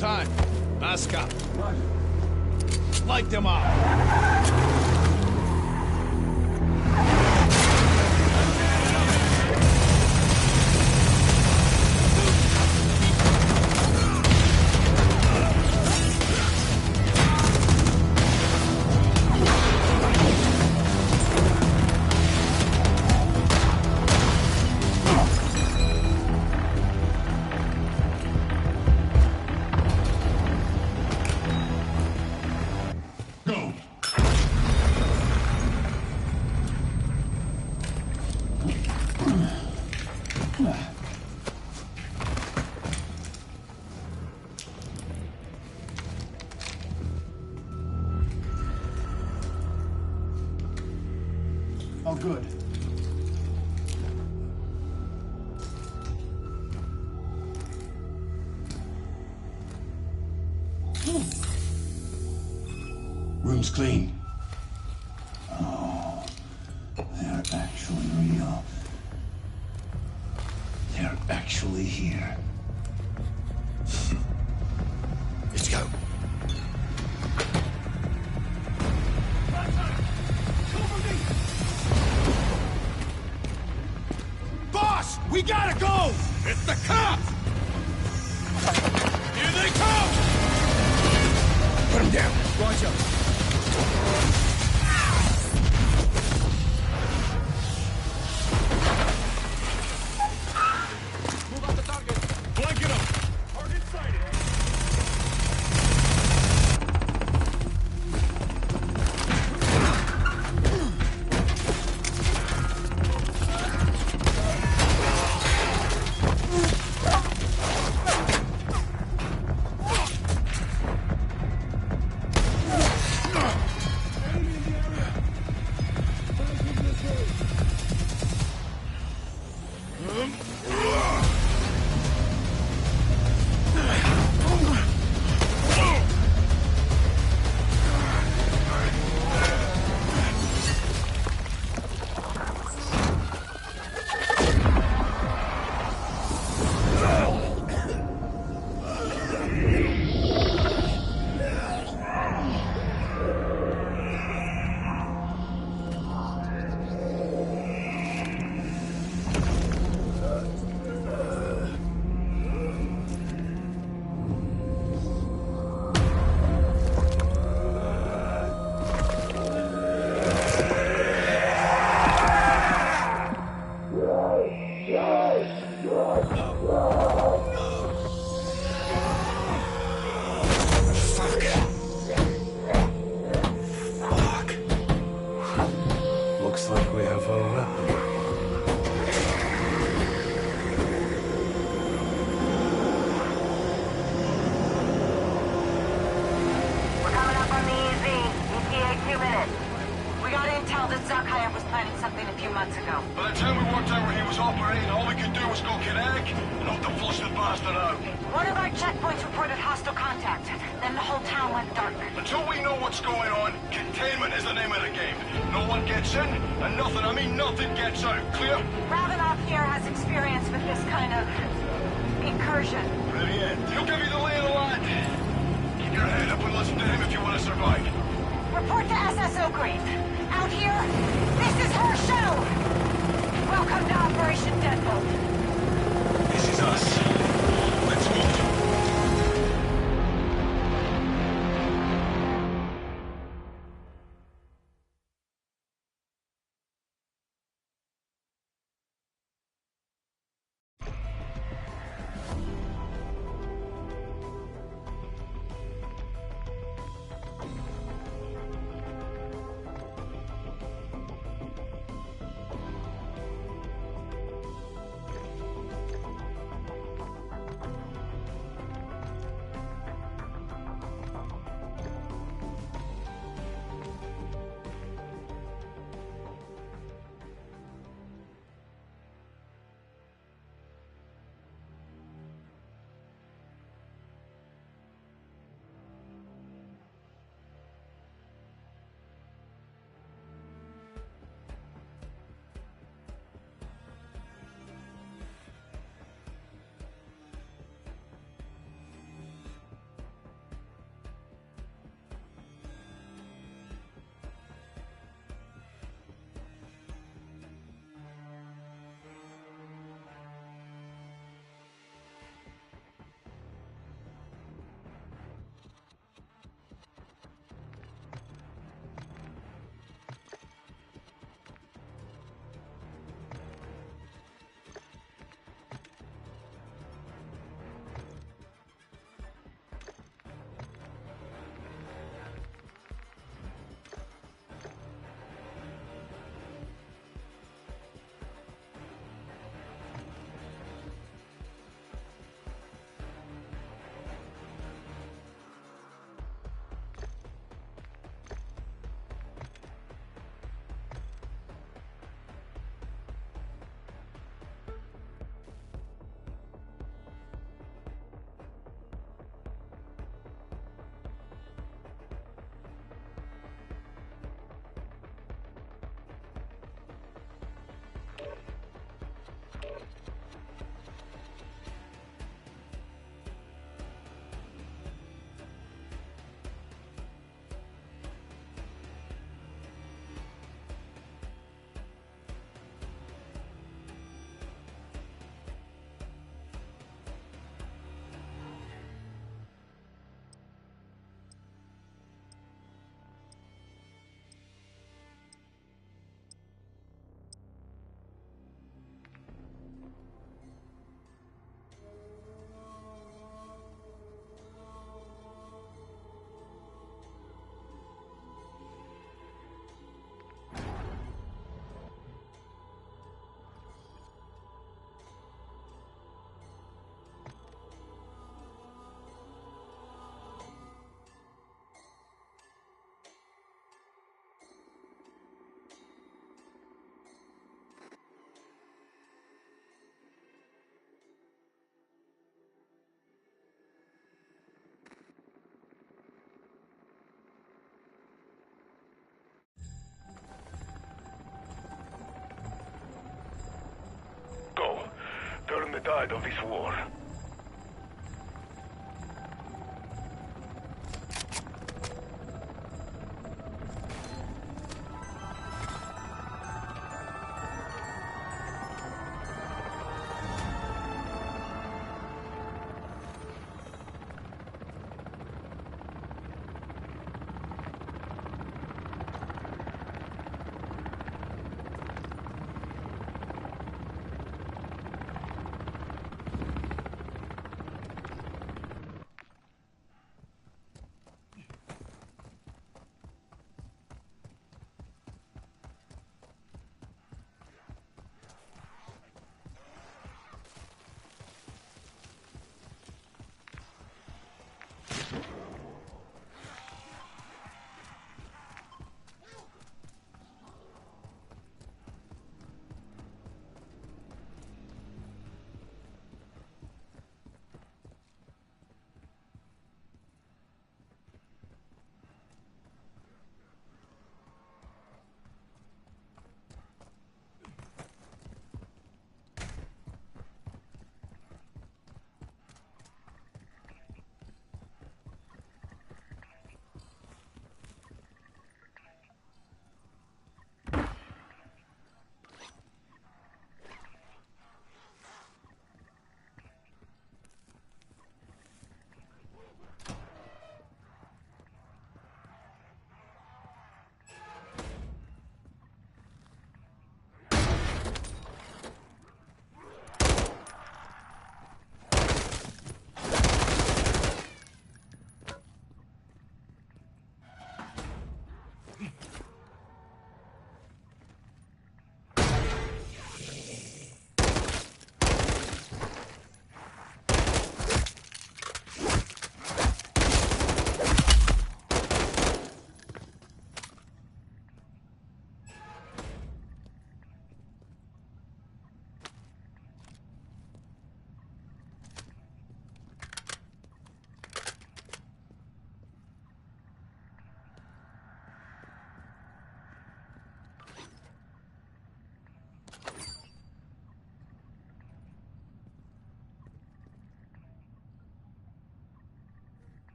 time. Mask up. Light them up. Oh, good. Room's clean. Oh, they're actually real. They're actually here. Let's go. Boss, we gotta go! It's the cops! Here they come! Put him down. Roger. Move out the target. Blanket him. Target sighted. Looks like we have a weapon. We're coming up on the EZ. ETA 2 minutes. We got intel that Zakhaev was planning something a few months ago. By the time we worked out where he was operating, all we could do was go kinetic and hope to flush the bastard out. One of our checkpoints reported hostile contact. Then the whole town went dark. Until we know what's going on, containment is the name of the game. No one gets in, and nothing, I mean nothing gets out. Clear? Ravenov here has experience with this kind of incursion. Brilliant. He'll give you the lay of the land. Keep your head up and listen to him if you want to survive. Report to SS Oakgrave. Out here, this is her show! Welcome to Operation Deadbolt. This is us. Let's move. side of this war.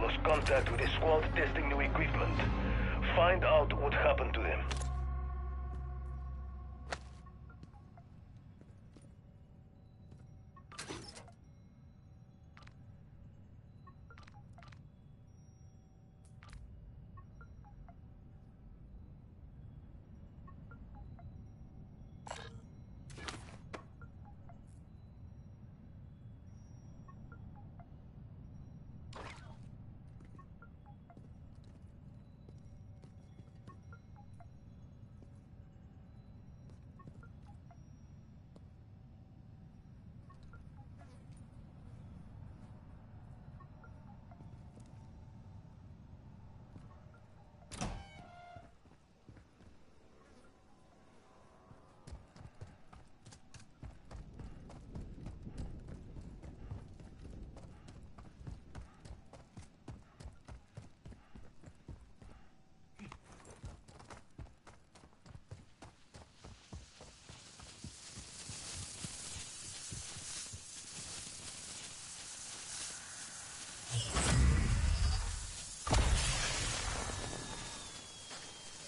Lost contact with a squad testing new equipment. Find out what happened to them.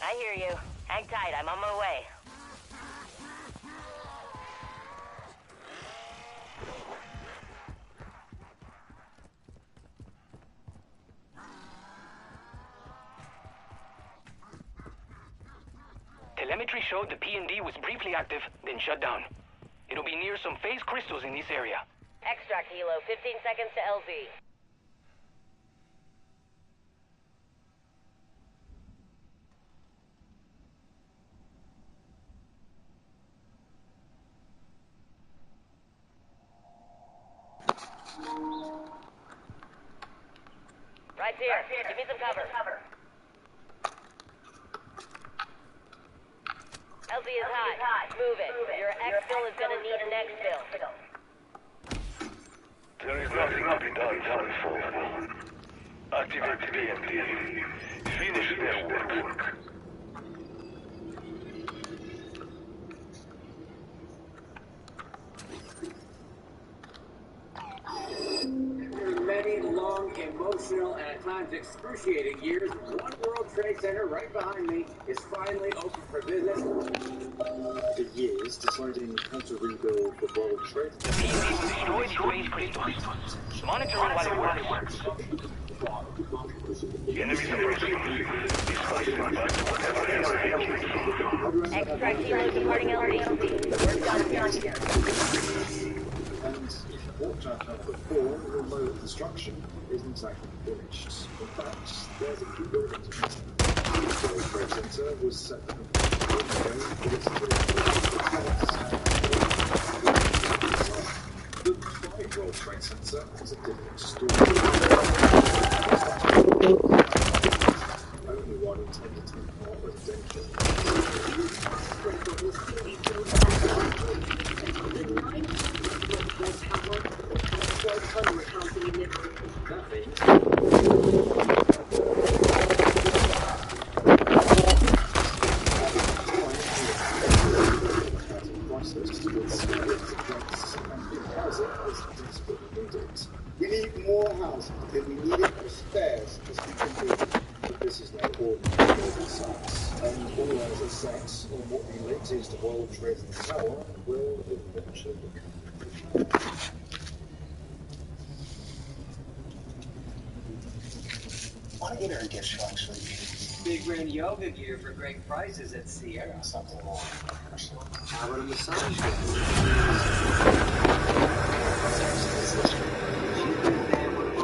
I hear you. Hang tight, I'm on my way. Telemetry showed the P&D was briefly active, then shut down. It'll be near some phase crystals in this area. Extract helo, 15 seconds to LZ. Right here. Give me some cover. LZ is high. Move it. Your exfil is gonna need an exfil. There is nothing to be done, for. Activate PMD. Finish their work. After many long, emotional, and at times excruciating years, One World Trade Center right behind me is finally open for business. For years, deciding how to rebuild the World Trade Center. Destroy the phase crystals. Monitor it while it works. Enemies approaching. Extract helos departing LZ. We're done here. And if you walked out of before, you'll know that construction isn't exactly finished. In fact, there's a few buildings missing. The World Trade Center was set up but it's the Pride World Trade Center is a different story. Only one intended to be part residential. We need more housing, and we need it as fast as we can do it. But this is no ordinary building sites, and all eyes are set on what the latest World Trade Tower will eventually become. What intern gets you actually? Big brand yoga gear for great prices at Sierra. Something wrong. How about a massage gun?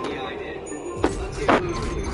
Yeah, I did. Let's get moving here.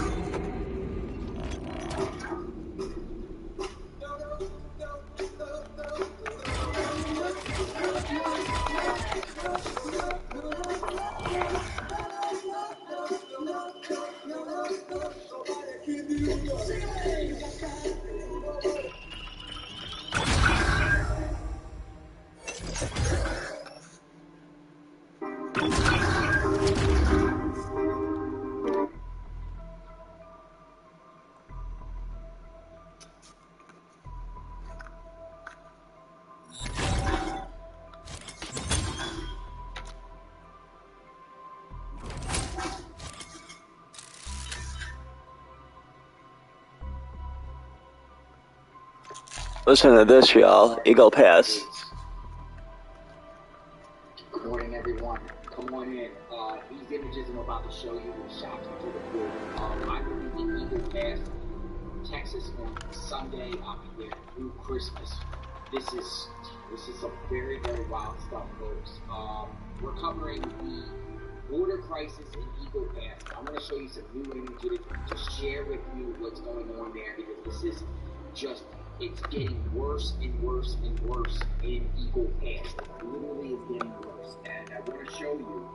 Listen to this, y'all. Eagle Pass. Good morning, everyone. Come on in. These images I'm about to show you will shock you to the core. I will be in Eagle Pass, Texas on Sunday. I'll be there through Christmas. This is some very, very wild stuff, folks. We're covering the border crisis in Eagle Pass. I'm going to show you some new images to share with you what's going on there, because this is just, it's getting worse and worse and worse in Eagle Pass. It literally is getting worse. And I want to show you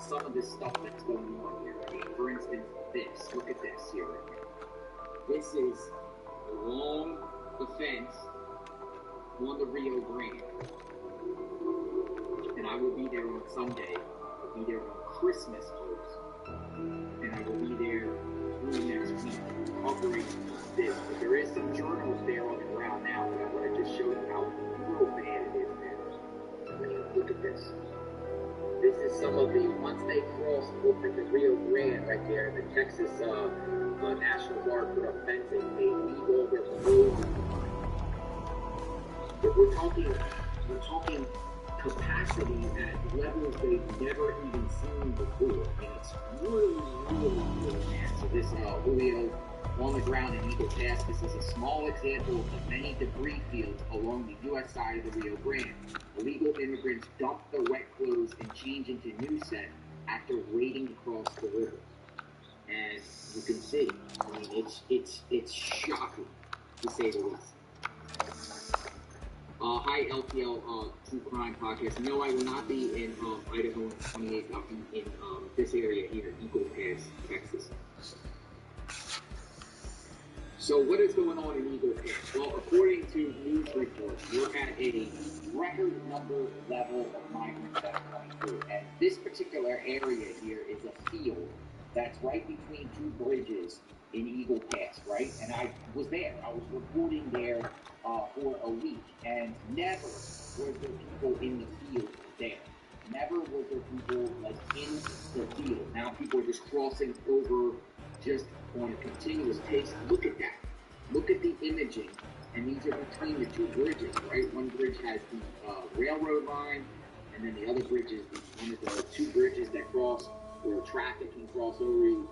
some of this stuff that's going on here. Okay? For instance, this. Look at this here. This is along the fence on the Rio Grande. And I will be there on Sunday. I'll be there on Christmas, folks. And I will be there through next week covering this. But there is some journals there on the ground now, but I want to just show you how real bad it is now. Look at this. This is some of the, once they cross over the Rio Grande right there, the Texas National Guard put up fencing, they leave all their roads. But we're talking capacity at levels they've never even seen before. And it's really, really, really bad. So this Julio on the ground in Eagle Pass, this is a small example of many debris fields along the U.S. side of the Rio Grande. Illegal immigrants dump their wet clothes and change into new set after wading across the river. And you can see, I mean, it's shocking, to say the least. Hi, LPL True Crime Podcast. No, I will not be in Idaho in 28th. I'll be in this area here, Eagle Pass, Texas. So what is going on in Eagle Pass? Well, according to news reports, we're at a record number level of migrants that are coming through. And this particular area here is a field that's right between two bridges in Eagle Pass, right? And I was there. I was reporting there for a week, and never was there people in the field there. Never was there people like in the field. Now people are just crossing over just on a continuous pace. Look at that. Look at the imaging. And these are between the two bridges, right? One bridge has the railroad line, and then the other bridge is one of the two bridges that cross where traffic can cross over,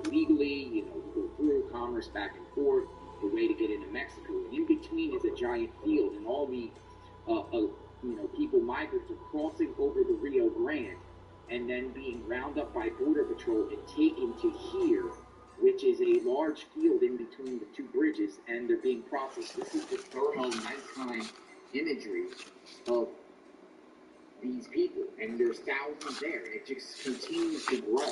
legally, go through commerce back and forth, the way to get into Mexico. And in between is a giant field, and all the, people, migrants are crossing over the Rio Grande and then being rounded up by Border Patrol and taken to here, which is a large field in between the two bridges, and they're being processed. This is the thermal nighttime imagery of these people, and there's thousands there, and it just continues to grow.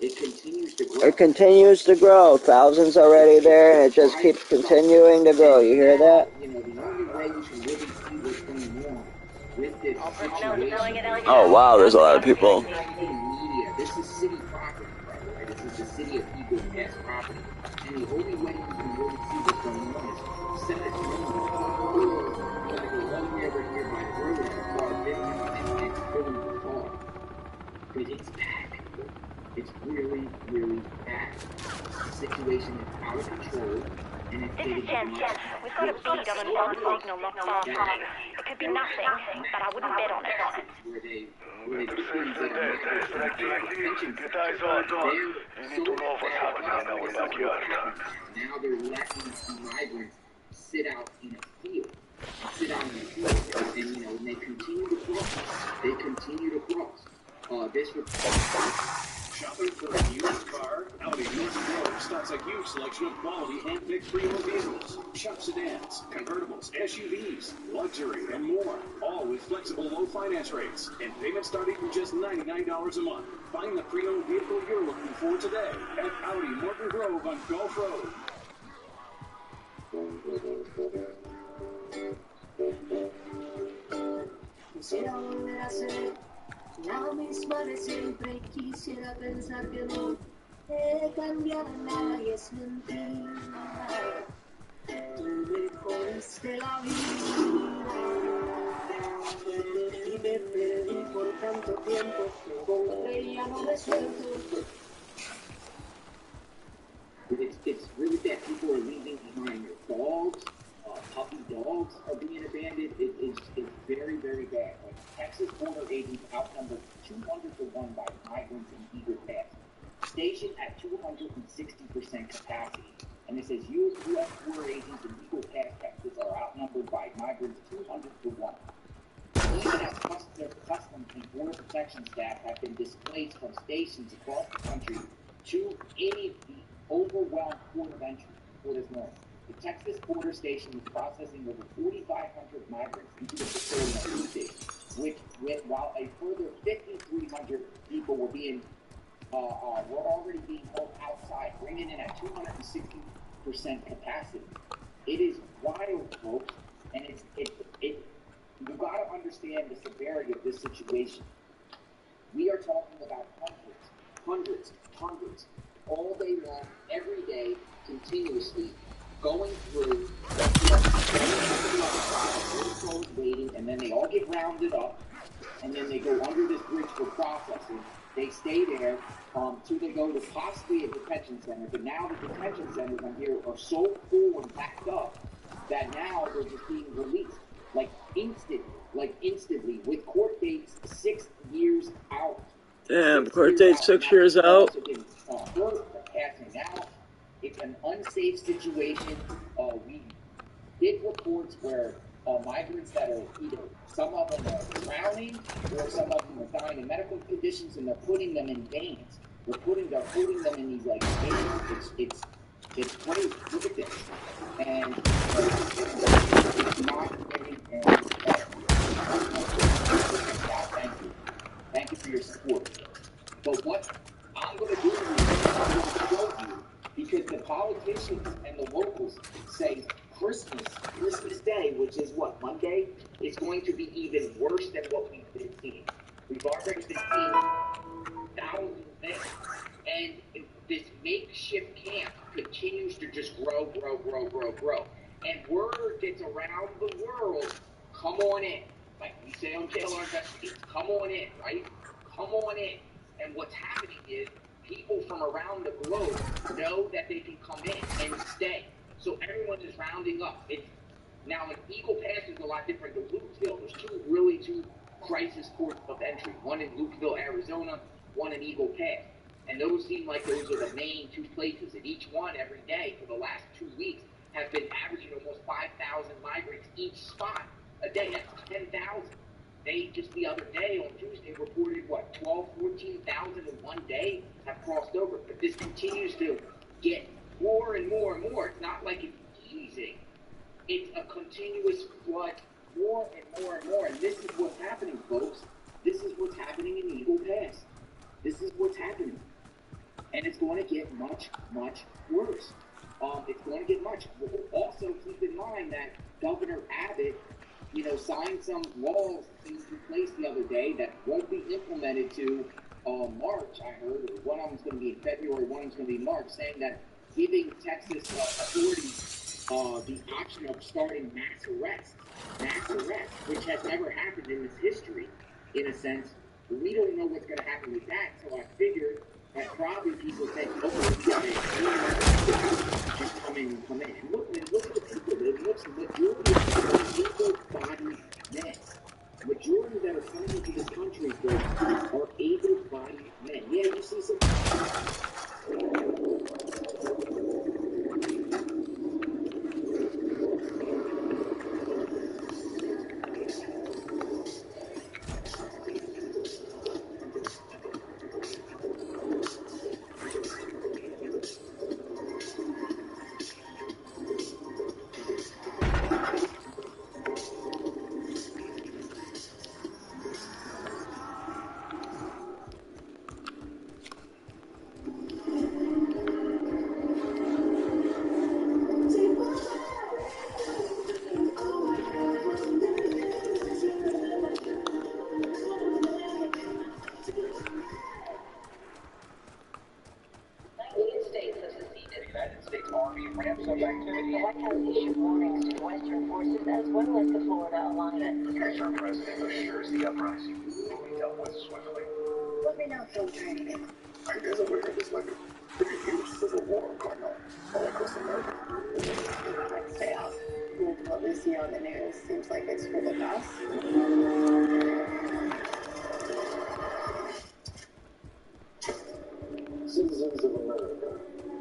It continues to grow. It continues to grow. Thousands already there, and it just keeps continuing to grow. You hear that? The only way you can really see what's going on with this situation. Oh wow, there's a lot of people. Media. This is city property, by the way. This is the city of Eagle Pass property, and the only way you can really see what's going on is send it to me, or go all the way over here by the road and far distance and fill in the car. Because it's bad. It's really, really bad. The situation is out of control, and it's getting Jen. We've got a beat on an old signal not far from you. It could be nothing, but I wouldn't bet on it. Where they put these pension Get eyes on, dog. You need to know what's happening in our backyard. Now they're letting the migrants sit out in a field. And they continue to cross. This Shopping for a used car? Audi North Grove stocks a huge selection of quality hand-picked pre-owned vehicles. Shop sedans, convertibles, SUVs, luxury, and more. All with flexible low finance rates and payments starting from just $99 a month. Find the pre-owned vehicle you're looking for today at Audi Morton Grove on Gulf Road. Quisiera volver a ser la misma de siempre. Quisiera pensar que no he cambiado nada y es mentira. Tú me jodiste la vida y me perdí por tanto tiempo. Me encontré y ya no me suelto. It's really bad. People are leaving behind their dogs. Puppy dogs are being abandoned. It's very, very bad. Like, Texas border agents outnumbered 200 to 1 by migrants in Eagle Pass. Stationed at 260% capacity. And it says U.S. border agents in Eagle Pass, Texas are outnumbered by migrants 200 to 1. Even as customs and border protection staff have been displaced from stations across the country to any of the overwhelmed port of entry, Port is north. The Texas border station is processing over 4,500 migrants into the facility on Tuesday, while a further 5,300 people were already being held outside, bringing in at 260% capacity. It is wild, folks, and you got to understand the severity of this situation. We are talking about hundreds, all day long, every day, continuously, going through, waiting, and then they all get rounded up, and then they go under this bridge for processing. They stay there till they go to possibly a detention center, but now the detention centers on here are so full and packed up that now they're just being released, instantly, with court dates 6 years out. Damn, court date's 6 years out. Passing out. It's an unsafe situation. We did reports where migrants that are either, some of them are drowning or some of them are dying in medical conditions, and they're putting them in vans. They're putting them in these vans. It's crazy. Look at this. And it's not anything better. Thank you. Thank you for your support. But what I'm going to do is I'm going to show you, because the politicians and the locals say Christmas Day, which is what, Monday, is going to be even worse than what we've been seeing. We've already been seeing thousands there. And this makeshift camp continues to just grow. And word gets around the world, come on in. Like we say on JLR Investigates, come on in, right? Come on in. And what's happening is people from around the globe know that they can come in and stay. So everyone is rounding up. Now, an Eagle Pass is a lot different than Lukeville. There's two crisis ports of entry. One in Lukeville, Arizona, one in Eagle Pass. And those seem like those are the main two places. And each one, every day for the last 2 weeks, have been averaging almost 5,000 migrants each spot a day. That's 10,000. They just the other day on Tuesday reported, 14,000 in one day have crossed over. But this continues to get more and more and more. It's not like it's easing. It's a continuous flood, more and more and more. And this is what's happening, folks. This is what's happening in Eagle Pass. This is what's happening. And it's going to get much, much worse. It's going to get much. Also, keep in mind that Governor Abbott, signed some laws into place the other day that won't be implemented to March, I heard. One of them's going to be in February, one of them's going to be in March, saying that giving Texas authorities the option of starting mass arrests, which has never happened in this history, in a sense. We don't know what's going to happen with that, so I figured that probably people think, just come in. And look at the people. It looks majority of able-bodied men. Majority that are coming into this country are able-bodied men. Yeah, you see some. Citizens of America,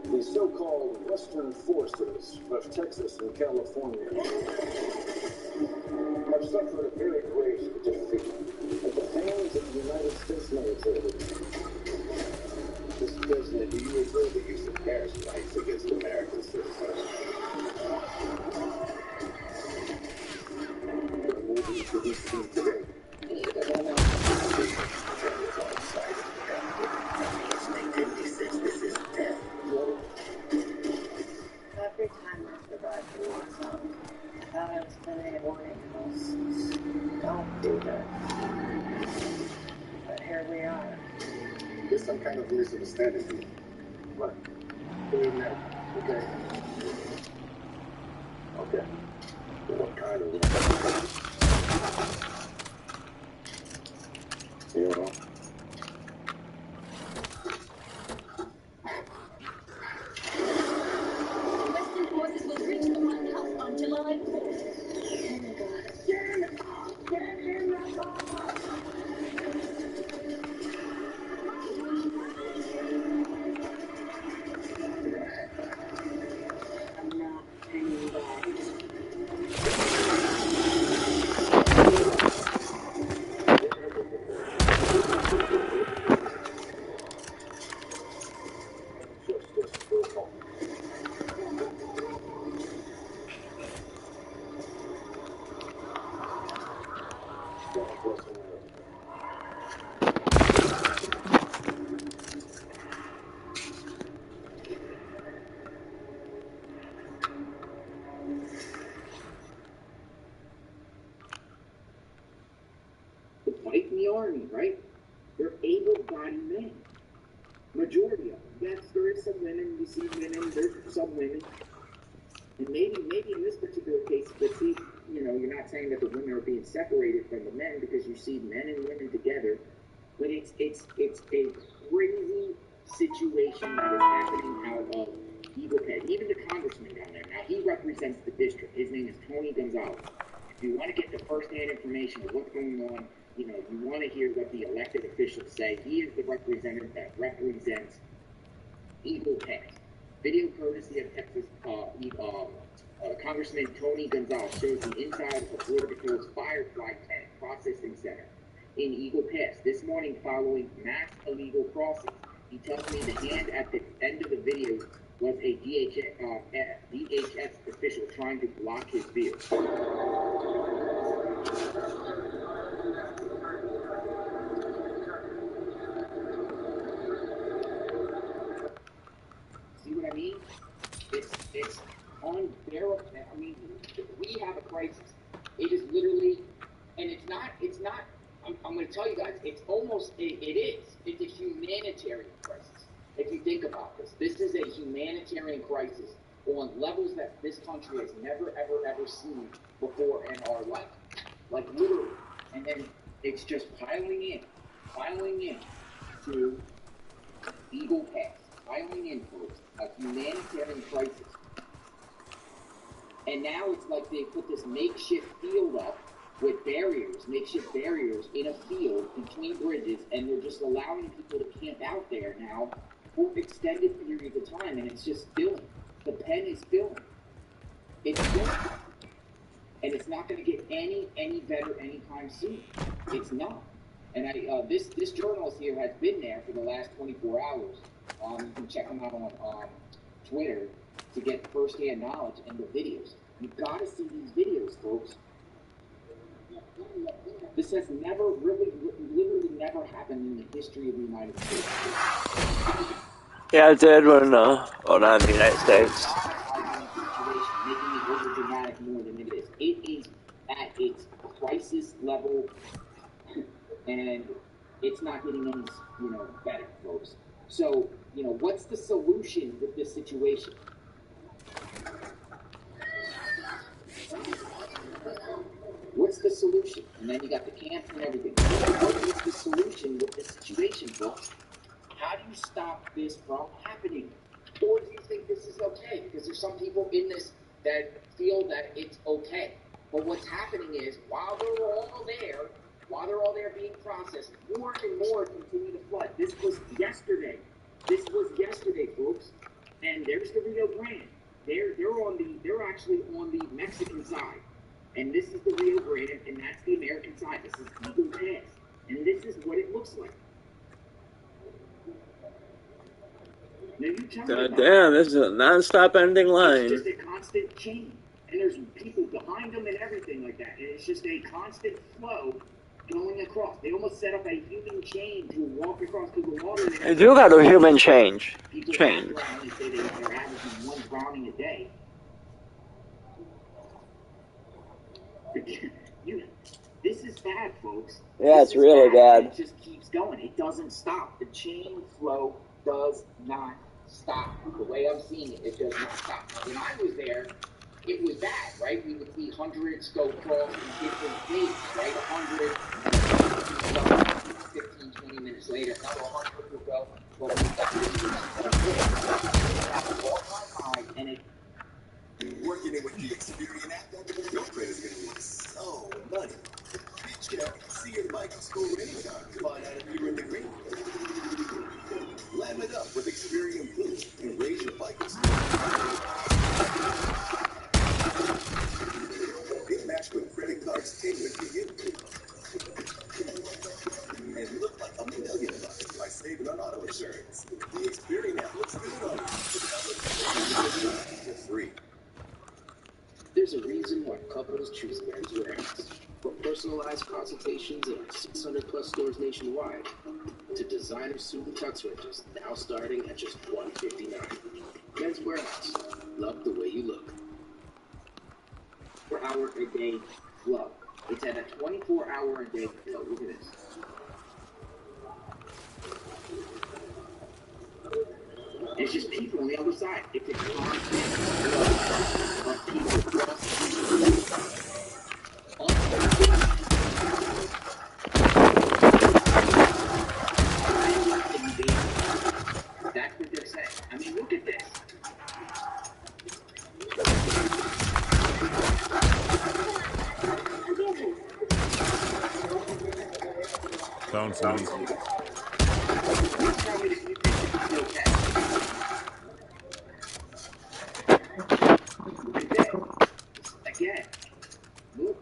the so-called Western forces of Texas and California have suffered a very great defeat at the hands of the United States military. Mr. President, do you agree the use of airstrikes against American citizens? Moving to D.C. today. Every time I survive the war zone, I thought I was living in warning house. Don't do that. But here we are. There's some kind of misunderstanding here. What? We're married, okay? Okay. What kind of... You know? Western forces will reach the White House on July 4th. Oh my God. Get in the car! I'm not hanging back. army, right? They're able-bodied men. Majority of them. Yes, there is some women. You see women. There's some women. And maybe in this particular case, but see, you know, you're not saying that the women are being separated from the men because you see men and women together. But it's a crazy situation that is happening out of Eagle Pass. Even the congressman down there. Now, he represents the district. His name is Tony Gonzalez. If you want to get the first-hand information of what's going on, you know, you want to hear what the elected officials say. He is the representative that represents Eagle Pass. Video courtesy of Texas Congressman Tony Gonzalez shows the inside of Border Patrol's Firefly Tank Processing Center in Eagle Pass this morning following mass illegal crossings. He tells me the hand at the end of the video was a DHS official trying to block his view. See what I mean? It's unbearable. I mean, we have a crisis. It is literally, and it's not, I'm going to tell you guys, it's almost, it is. It's a humanitarian crisis. If you think about this, this is a humanitarian crisis on levels that this country has never, ever, ever seen before in our life. Like literally. And then it's just piling in to Eagle Pass. Piling in, folks, a humanitarian crisis. And now it's like they put this makeshift field up with makeshift barriers in a field between bridges, and they're just allowing people to camp out there now for extended periods of time, and it's just filling. The pen is filling. It's filling. And it's not going to get any better anytime soon. It's not. And this journalist here has been there for the last 24 hours. You can check him out on Twitter to get first-hand knowledge and the videos. You've got to see these videos, folks. This has literally never happened in the history of the United States. Yeah, it did when not in the United States. Making it over dramatic more than it is. It is at its crisis level, and it's not getting any, better, folks. So, what's the solution with this situation? What's the solution? And then you got the camps and everything. What is the solution with this situation, folks? How do you stop this from happening? Or do you think this is okay? Because there's some people in this that feel that it's okay. But what's happening is, while they're all there being processed, more and more continue to flood. This was yesterday. Folks. And there's the Rio Grande. They're actually on the Mexican side. And this is the Rio Grande, and that's the American side. This is Eagle Pass. And this is what it looks like. Now you tell me God damn, this is a non-stop ending line. It's just a constant chain. And there's people behind them and everything like that. And it's just a constant flow going across. They almost set up a human chain to walk across to the water. They do got a human change. People say they're averaging one drowning a day. This is bad, folks. Yeah, it's really bad. It just keeps going. It doesn't stop. The chain flow does not stop. The way I'm seeing it, it does not stop. When I was there, it was bad, right? We would see hundreds go across in different days, right? 100, 15, 20 minutes later, another 100 would go. Well, we got all-time high, and it. Working it with the Experian app, your credit's gonna be so money. See your bike in school anytime. Find out if you're in the green. Lam it up with Experian Boost and raise your bike in school. Get matched with credit cards tailored for you. And look like $1,000,000 by saving on auto insurance. The Experian app looks good on you. For free. There's a reason why couples choose Men's Warehouse. From personalized consultations in 600+ stores nationwide to designer suit and tux ranges now starting at just $159. Men's Warehouse. Love the way you look. 24-hour-a-day flow. It's at a 24-hour-a-day flow. Look at this. There's just people on the other side. It's a constant flow of people crossing. That's what they're saying. I mean, look at this. Sounds easy. Again, look,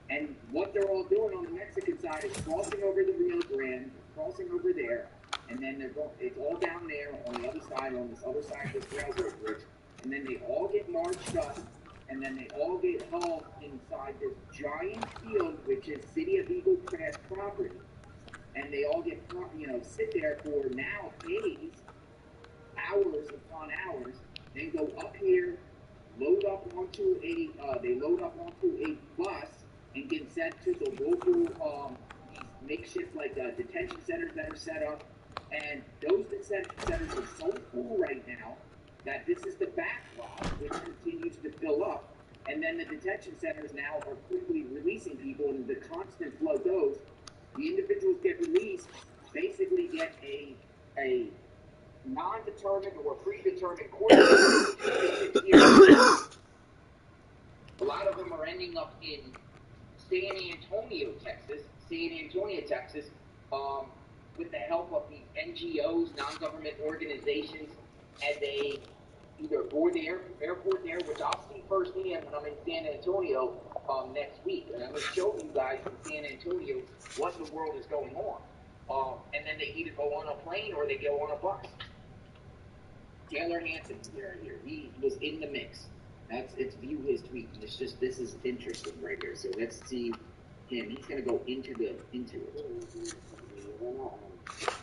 and what they're all doing on the Mexican side is crossing over the Rio Grande, crossing over there, and then they're going. It's all down there on the other side, on this other side of this railroad bridge, and then they all get marched up, and then they all get hauled inside this giant field, which is City of Eagle Pass property, and they all get, sit there for now days, hours upon hours, then go up here, load up onto a bus and get sent to the local these makeshift detention centers that are set up. And those detention centers are so full right now that this is the backlog, which continues to fill up. And then the detention centers now are quickly releasing people, and the constant flow goes. The individuals get released, basically get a non-determined or predetermined court. A lot of them are ending up in San Antonio, Texas, with the help of these NGOs, non-government organizations, and they either board the airport there, which I'll see firsthand when I'm in San Antonio next week, and I'm going to show you guys in San Antonio what in the world is going on. And then they either go on a plane or they go on a bus. Taylor Hanson here. He was in the mix. It's view his tweet. It's just, this is interesting right here. So let's see him. He's gonna go into it.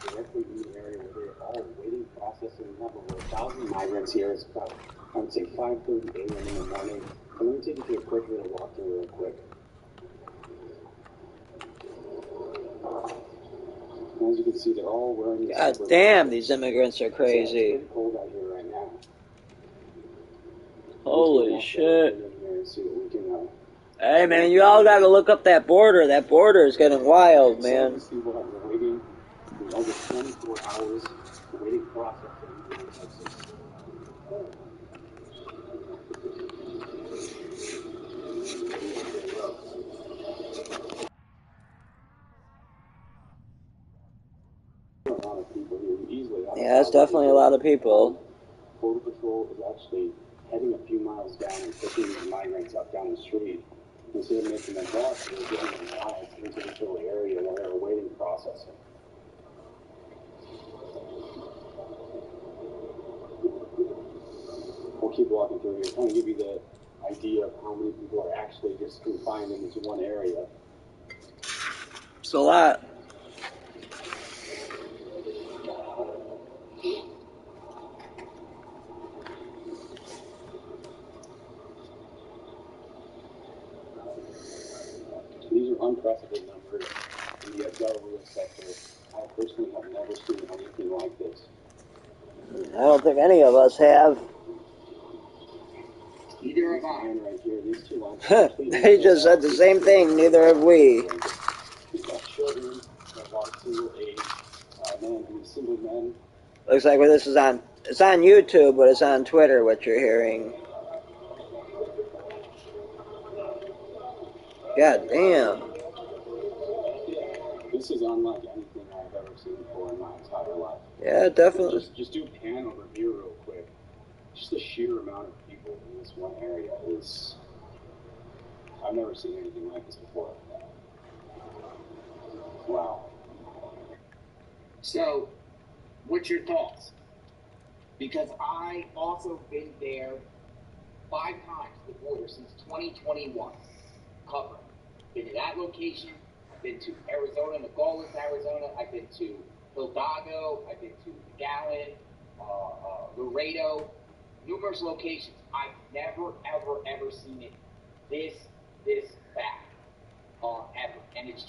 Directly in the area where they're all waiting, processing. We have over 1,000 migrants here. It's about, I would say, 5:30 a.m. in the morning. But let me take you to a quick little walkthrough real quick. As you can see, they're all wearing. God damn, these immigrants are crazy. It's pretty cold out here right now. Holy shit. Hey man, you all gotta look up that border. That border is getting wild, man. People have been waiting over 24 hours, waiting processing in Texas. Yeah, that's definitely a lot of people. Border Patrol is actually heading a few miles down and picking these migrants up down the street. Instead of making them walk, they're getting them rides into this little area where they're awaiting processing. We'll keep walking through here, kind of give you the idea of how many people are actually just confined into one area. It's a lot. These are unprecedented numbers in the government sector. I personally have never seen anything like this. I don't think any of us have. Either of I. Right here, these two lines. They just said the same thing, neither have we. We've got children, a lot of single age single men. Looks like this is on, it's on YouTube, but it's on Twitter, what you're hearing. God damn. This is unlike anything I've ever seen before in my entire life. Yeah, definitely. Just do a pan over here real quick. Just the sheer amount of people in this one area is... I've never seen anything like this before. Wow. So, what's your thoughts? Because I also been there 5 times, the border, since 2021. Covering. Been to that location. I've been to Arizona, Nogales, Arizona. I've been to Hidalgo. I've been to McAllen, Laredo, numerous locations. I've never, ever seen it this bad, ever. And it's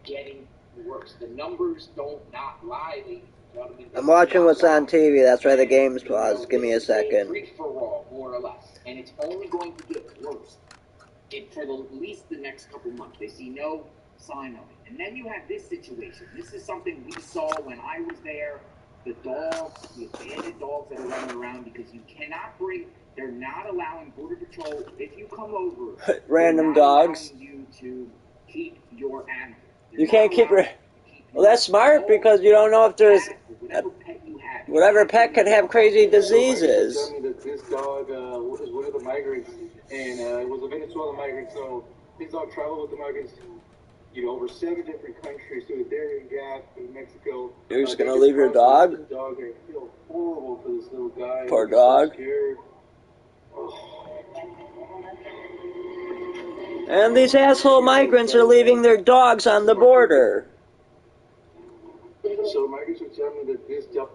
getting worse. The numbers don't not lie, ladies and I'm watching what's on TV. That's why the game's paused. Give me a second. Free for all, more or less, and it's only going to get worse. For at least the next couple months. They see no sign of it. And then you have this situation. This is something we saw when I was there. The dogs, the abandoned dogs that are running around, because you cannot bring, they're not allowing Border Patrol, if you come over, random dogs. you to keep your animal. You can't keep. Well, that's smart because you don't know if there's whatever pet could have crazy diseases. Tell me that this dog was one of the migrants, and it was a Venezuelan migrant. So this dog traveled with the migrants, over 7 different countries through the Darien Gap in Mexico. You're just gonna leave your dog? I feel horrible for this little guy. Poor dog. So scared. And these asshole migrants are leaving their dogs on the border. So migrants are telling me that this dog.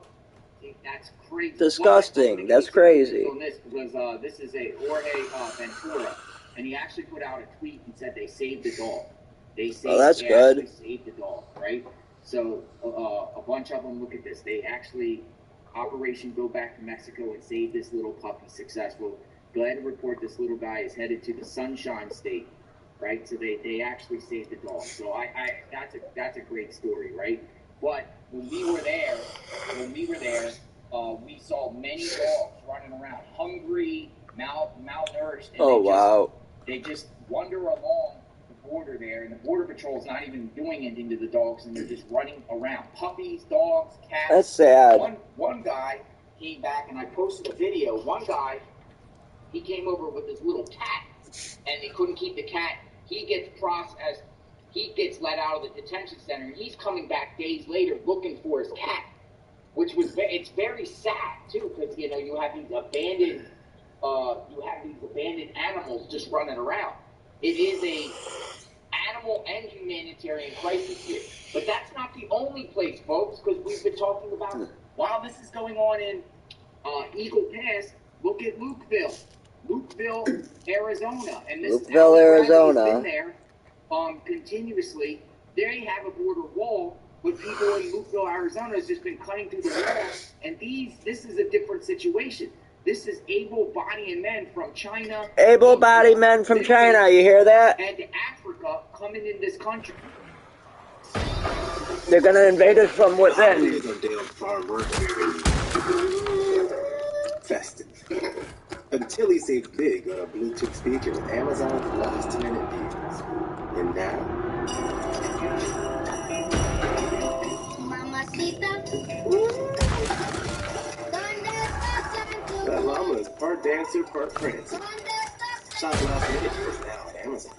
That's crazy. Disgusting. That's crazy. This is a Jorge Ventura, and he actually put out a tweet and said they saved the dog. They actually saved the dog, right? So a bunch of them, look at this. They actually, Operation Go Back to Mexico and save this little puppy, successful. Glad to report this little guy is headed to the Sunshine State, right? So they actually saved the dog. So that's a great story, right? But when we were there, we saw many dogs running around, hungry, malnourished. And they just wander along the border there, and the Border Patrol's not even doing anything to the dogs, and they're just running around. Puppies, dogs, cats. That's sad. One guy came back, and I posted a video. One guy, he came over with his little cat, and they couldn't keep the cat. He gets let out of the detention center, and he's coming back days later looking for his cat, it's very sad too, because you have these abandoned animals just running around. It is a animal and humanitarian crisis here, but that's not the only place, folks, because we've been talking about while this is going on in Eagle Pass. Look at Lukeville, Arizona, and this Lukeville, Arizona. Been there continuously. They have a border wall, but people in Lukeville, Arizona, has just been cutting through the wall. And this is a different situation. This is able-bodied men from China. Able-bodied men from China. You hear that? And Africa coming in this country. They're gonna invade us from within. Festive. Until he saved big on a Bluetooth speaker with Amazon's last-minute deals. And now... Mamacita. That llama is part dancer, part prancer. Shop last minute is now on Amazon.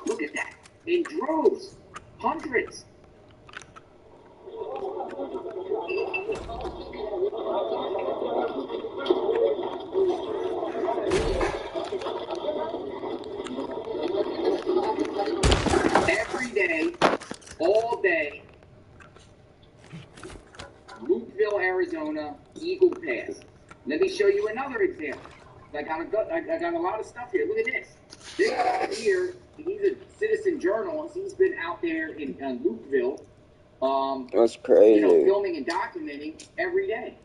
Look at that. In droves. Hundreds. Every day, all day, Lukeville, Arizona, Eagle Pass. Let me show you another example. I got a lot of stuff here. Look at this. This guy here, he's a citizen journalist. He's been out there in Lukeville. That's crazy. Filming and documenting every day.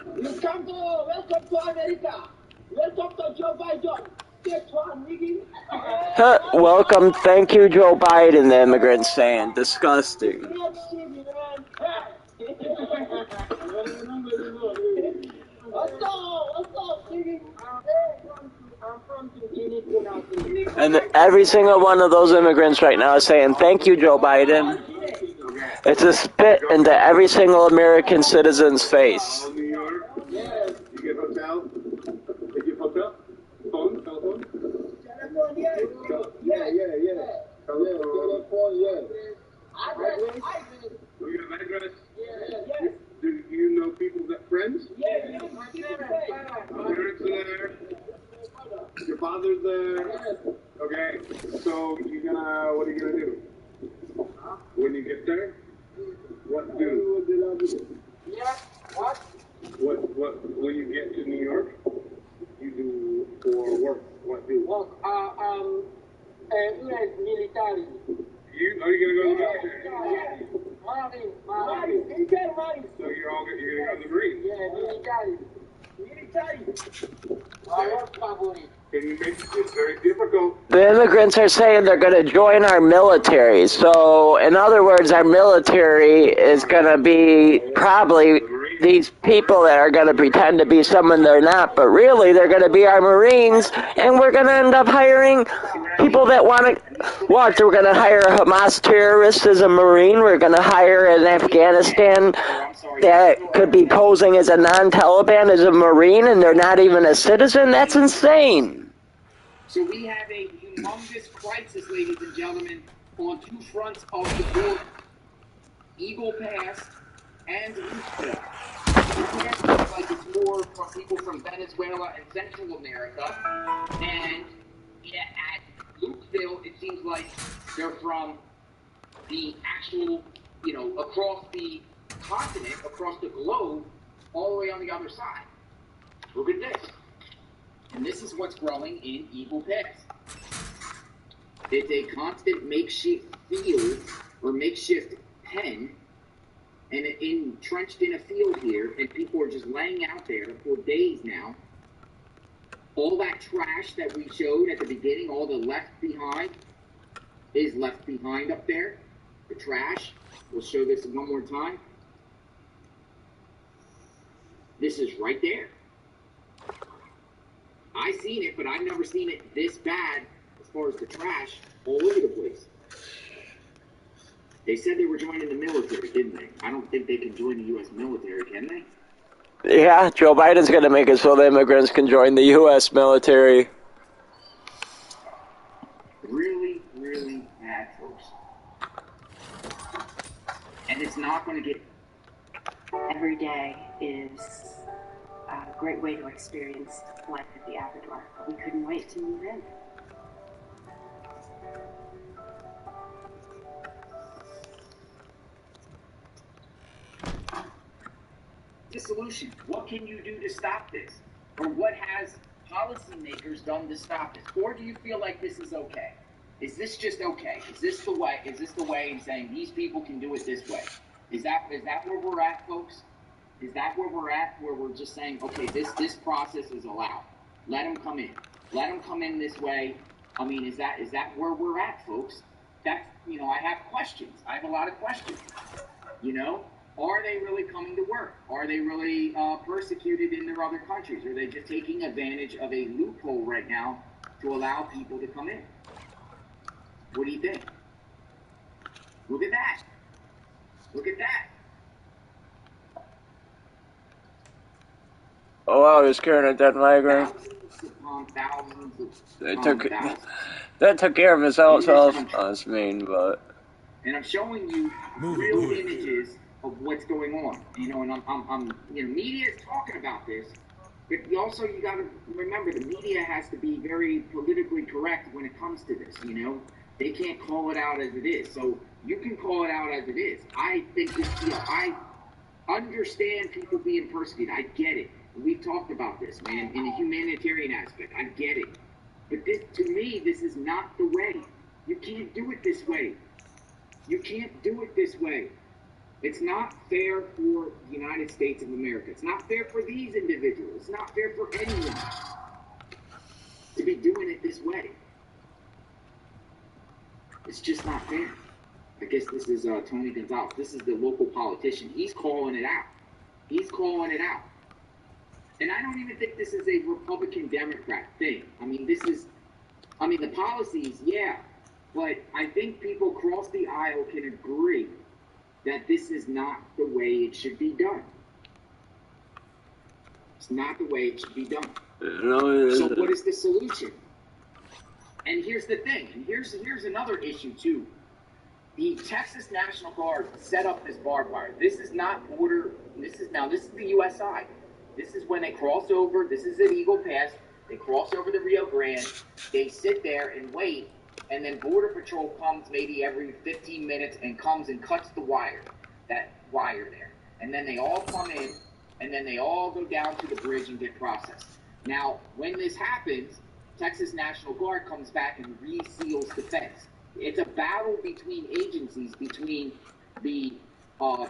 Welcome to America. Welcome to Joe Biden. Welcome, thank you, Joe Biden, the immigrant's saying. Disgusting. And every single one of those immigrants right now is saying, thank you, Joe Biden. It's a spit into every single American citizen's face. New York? Yeah. You get hotel? You get hotel? Phone? Telephone? Yeah. Telephone, yeah. Address? You have address? Yeah. Do you know people that friends? Yeah. Parents are there? Your father's there? Okay. So what are you gonna do? When you get there? What do? Yeah. What? What when you get to New York, you do for work? What do? Well, US military. Are you gonna go to the military? Marine. He said Marine. So you're gonna go to the Marines? Yeah, military. It's very difficult. The immigrants are saying they're going to join our military. So, in other words, our military is going to be probably these people that are going to pretend to be someone they're not, but really they're going to be our Marines, and we're going to end up hiring people that want to... What, we're going to hire a Hamas terrorist as a Marine? We're going to hire an Afghanistan that could be posing as a non-Taliban as a Marine, and they're not even a citizen? That's insane. So we have a humongous crisis, ladies and gentlemen, on two fronts of the border. Eagle Pass and Lukeville. It looks like it's more from people from Venezuela and Central America. And at Lukeville, it seems like they're from the actual, across the continent, across the globe, all the way on the other side. Look at this. And this is what's growing in Eagle Pass. It's a constant makeshift field or makeshift pen, and entrenched in a field here, and people are just laying out there for days now. All that trash that we showed at the beginning, all the left behind, is left behind up there. The trash. We'll show this one more time. This is right there. I've seen it, but I've never seen it this bad as far as the trash all over the place. They said they were joining the military, didn't they? I don't think they can join the U.S. military, can they? Yeah, Joe Biden's going to make it so the immigrants can join the U.S. military. Really, really bad, folks. And it's not going to get... Every day is a great way to experience life at the Abattoir, but we couldn't wait to move in. The solution. What can you do to stop this? Or what has policymakers done to stop this? Or do you feel like this is okay? Is this just okay? Is this the way? Is this the way in saying these people can do it this way? Is that where we're at, folks? Is that where we're at? Where we're just saying, okay, this process is allowed. Let them come in. Let them come in this way. I mean, is that where we're at, folks? That's, I have questions. I have a lot of questions. Are they really coming to work? Are they really persecuted in their other countries? Are they just taking advantage of a loophole right now to allow people to come in? What do you think? Look at that. Look at that. Oh wow, he's carrying a dead migrant. That took care of himself. That's mean, but... And I'm showing you real images of what's going on, and I'm media is talking about this, but also you got to remember the media has to be very politically correct when it comes to this, they can't call it out as it is, so you can call it out as it is. I think this, I understand people being persecuted, I get it, we've talked about this, man, in a humanitarian aspect, I get it, but this, to me, this is not the way. You can't do it this way. You can't do it this way. It's not fair for the United States of America. It's not fair for these individuals. It's not fair for anyone to be doing it this way. It's just not fair. I guess this is Tony Gonzalez. This is the local politician. He's calling it out. He's calling it out. And I don't even think this is a Republican-Democrat thing. I mean, the policies, yeah. But I think people across the aisle can agree that this is not the way it should be done. It's not the way it should be done. So what is the solution? And here's the thing, and here's another issue too. The Texas National Guard set up this barbed wire. This is not border, this is the US side. This is when they cross over, this is at Eagle Pass, they cross over the Rio Grande, they sit there and wait, and then Border Patrol comes maybe every 15 minutes and comes and cuts the wire, that wire there. And then they all come in, and then they all go down to the bridge and get processed. Now, when this happens, Texas National Guard comes back and reseals the fence. It's a battle between agencies, between the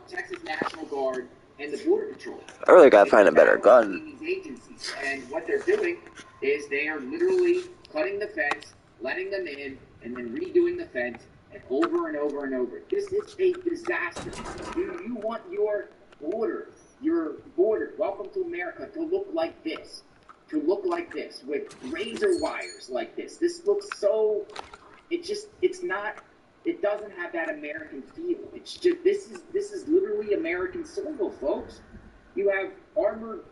Texas National Guard and the Border Patrol. I really gotta find a better gun. Between these agencies. And what they're doing is they are literally cutting the fence, letting them in, and then redoing the fence, and over and over and over. This is a disaster. Do you want your border, welcome to America, to look like this? To look like this, with razor wires like this. This looks so, it doesn't have that American feel. It's just, this is literally American soil, folks. You have armored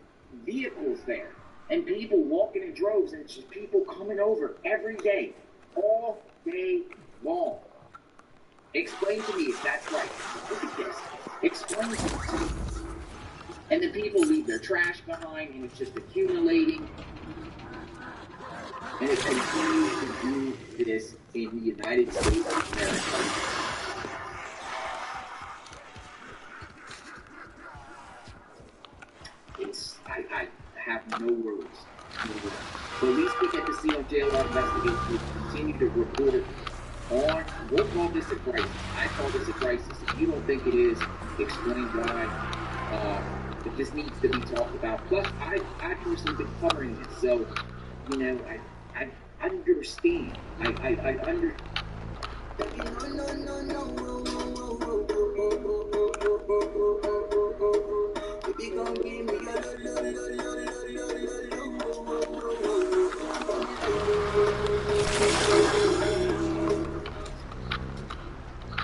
vehicles there, and people walking in droves, and it's just people coming over every day, all day long. Explain to me if that's right. Look at this. Explain to me. And then people leave their trash behind, and it's just accumulating. And it continues to do this in the United States of America. I have no words. But at least we get to see on JLR Investigations, we continue to report on, we'll call this a crisis. I call this a crisis. If you don't think it is, explain why. But this needs to be talked about. Plus, I personally been covering this, so, you know, I understand. I understand.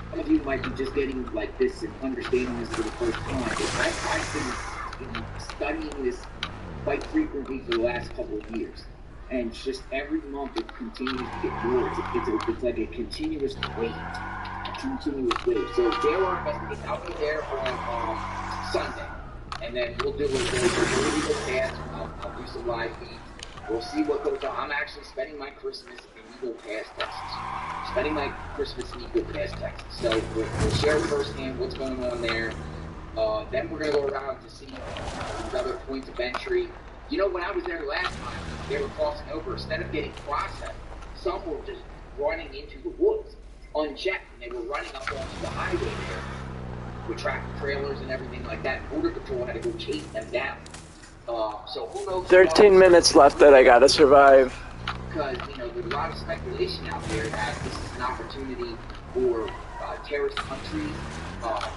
Some of you might be just getting like this and understanding this for the first time. I've been studying this quite frequently for the last couple of years. And just every month it continues to get more. It's like a continuous wave. So there are investigations. I'll be there on Sunday. And then we'll do a legal pass. I'll do some live feeds. We'll see what goes on. I'm actually spending my Christmas in Eagle Pass, Texas. So we'll share firsthand what's going on there. Then we're going to go around to see these other points of entry. You know, when I was there last time, they were crossing over. Instead of getting processed, some were just running into the woods, unchecked. And they were running up onto the highway there with tractor trailers and everything like that. Border Patrol had to go chase them down. So who knows? 13 minutes left that I gotta survive. Because, you know, there's a lot of speculation out there that this is an opportunity for terrorist countries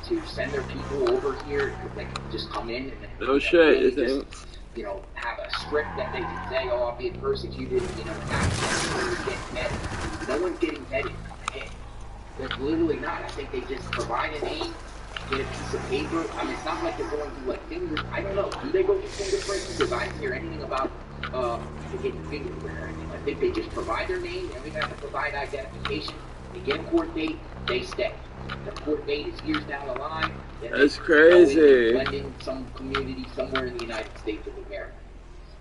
to send their people over here because they can just come in and no shit, you think? You know, have a script that they can say, oh, I'm being persecuted, you know, and not getting vetted. No one's getting vetted coming in. There's literally not. I think they just provide a name, get a piece of paper. I mean, it's not like they're going through, like, fingers. I don't know. Do they go through fingerprints? Because I didn't hear anything about getting fingerprint or anything. I think they just provide their name, and we have to provide identification. They get a court date, they stay. The court date is years down the line. That's crazy. Blend in some community somewhere in the United States of America.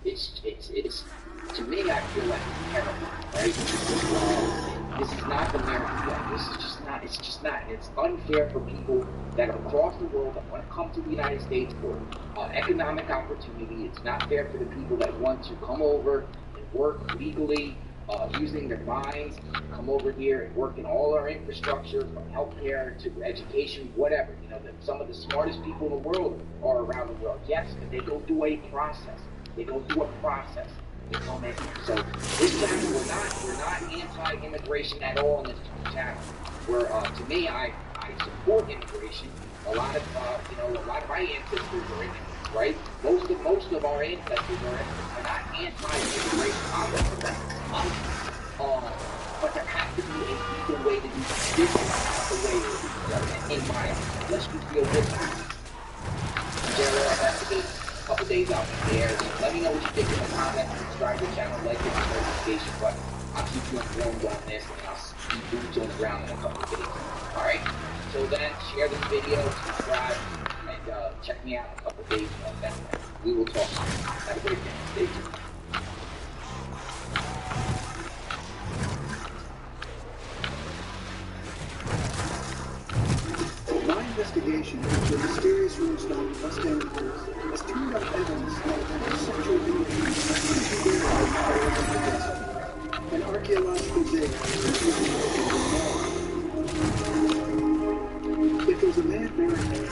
It's to me, I feel like it's terrible, right? This is not the American way. This is just not. It's just not. It's unfair for people that are across the world that want to come to the United States for economic opportunity. It's not fair for the people that want to come over and work legally. Using their minds, come over here and work in all our infrastructure, from healthcare to education, whatever. You know, some of the smartest people in the world are around the world. Yes, but they go through a process. They come in. So this channel, we're not anti-immigration at all in this channel. Where to me, I support immigration. A lot of my ancestors are immigrants, right? Most of our ancestors are not anti-immigration. But there has to be a legal way to do this. This is not the way in my eyes. Let's just feel this. JLR Investigate, a couple days out there. Let me know what you think in the comments. Subscribe to the channel, like it, the notification button. I'll keep you informed on this, and I'll keep boots on the ground in a couple of days. Alright? So then, share this video, subscribe, and check me out in a couple of days on that. We will talk soon. Have a great day. Stay tuned. Investigation into a mysterious room stop in West End has turned up evidence that a sexual video If there's a man buried there,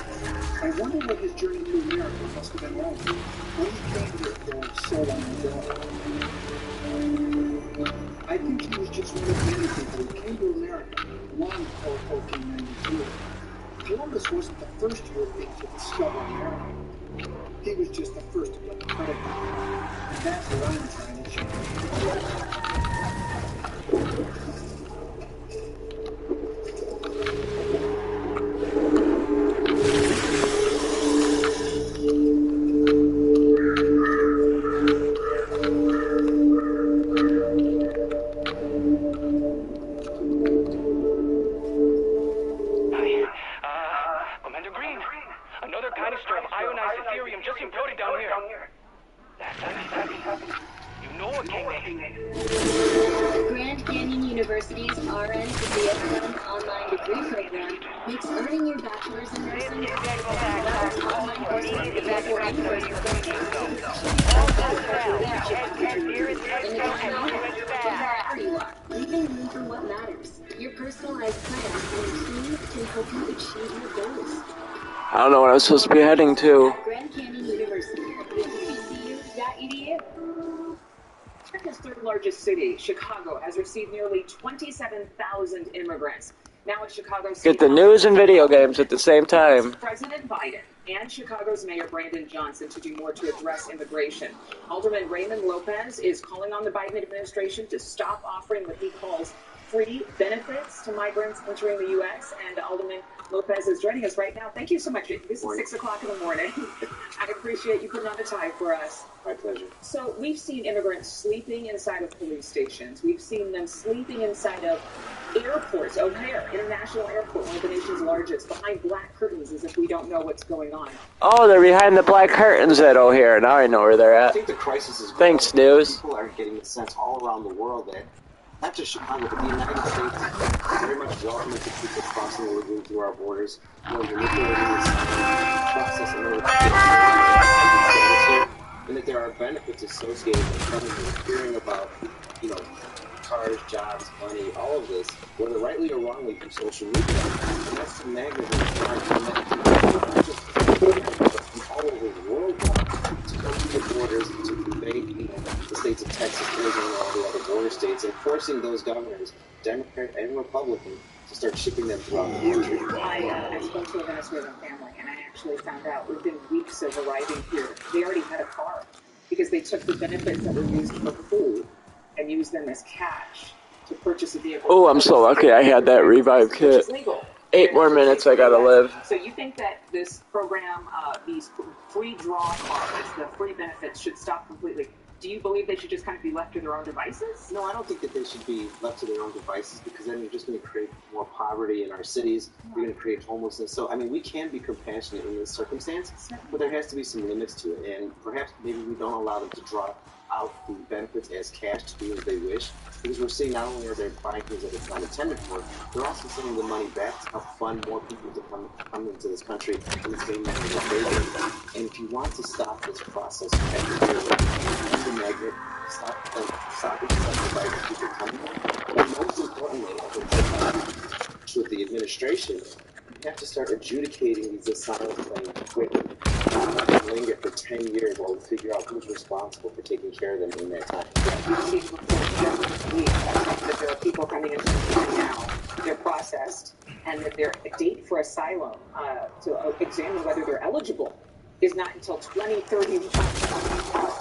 I wonder what his journey to America must have been like when he came here for so long ago. I think he was just one of many people who came to America long before 1492. Columbus wasn't the first European to discover America. He was just the first to get credit. And that's what I'm trying to change. Commander Green, another canister of ionized Ethereum just imploded down here. That's you know what came next. Grand Canyon University's RN to BSN online degree program makes earning your bachelor's in nursing online coursework available anywhere you go. Wherever you are, leaving room for what matters. Your personalized plan and team can help you achieve your goals. I don't know what I'm supposed to be heading to. Grand Canyon University. GCU.edu. America's third largest city, Chicago, has received nearly 27,000 immigrants. Now at Chicago City, Get the news and video games at the same time. President Biden and Chicago's Mayor Brandon Johnson to do more to address immigration. Alderman Raymond Lopez is calling on the Biden administration to stop offering what he calls free benefits to migrants entering the U.S. And Alderman Lopez is joining us right now. Thank you so much. This is 6 o'clock in the morning. I appreciate you putting on the time for us. My pleasure. So we've seen immigrants sleeping inside of police stations. We've seen them sleeping inside of airports, O'Hare International Airport, one of the nation's largest, behind black curtains as if we don't know what's going on. Oh, they're behind the black curtains at O'Hare. Now I know where they're at. I think the crisis is Thanks, news. People are getting the sense all around the world that not just Chicago, but the United States very much welcome to people crossing illegally through our borders. You know, manipulating this process in order to get here, and that there are benefits associated with coming here, hearing about, you know, cars, jobs, money, all of this, whether rightly or wrongly through social media. And that's the magnitude of not just from all over the world to come to the borders and to convey, you know, the states of Texas, Arizona, and all the other border states, and forcing those governors, Democrat and Republican, to start shipping them throughout the country. I spoke to a Venezuelan family, and I actually found out within weeks of arriving here, they already had a car because they took the benefits that were used for food and used them as cash to purchase a vehicle. Oh, I'm so lucky I had that revive kit. 8 more minutes I gotta live. So you think that this program, these free draw cards, the free benefits, should stop completely? Do you believe they should just kind of be left to their own devices? No, I don't think that they should be left to their own devices, because then you're just going to create more poverty in our cities. You're going to create homelessness. So, I mean, we can be compassionate in this circumstance, but there has to be some limits to it. And perhaps maybe we don't allow them to draw out the benefits as cash to do as they wish, because we're seeing not only are they buying things that it's not intended for, they're also sending the money back to help fund more people to come into this country and it's getting them in favor. And if you want to stop this process, you have to do it the magnet, stop incentivizing people coming. And most importantly, I think with the administration, you have to start adjudicating these asylum claims quickly. Linger for 10 years while we figure out who's responsible for taking care of them in that time. That there are people coming into the country now, they're processed, and that their date for asylum to examine whether they're eligible is not until 2031.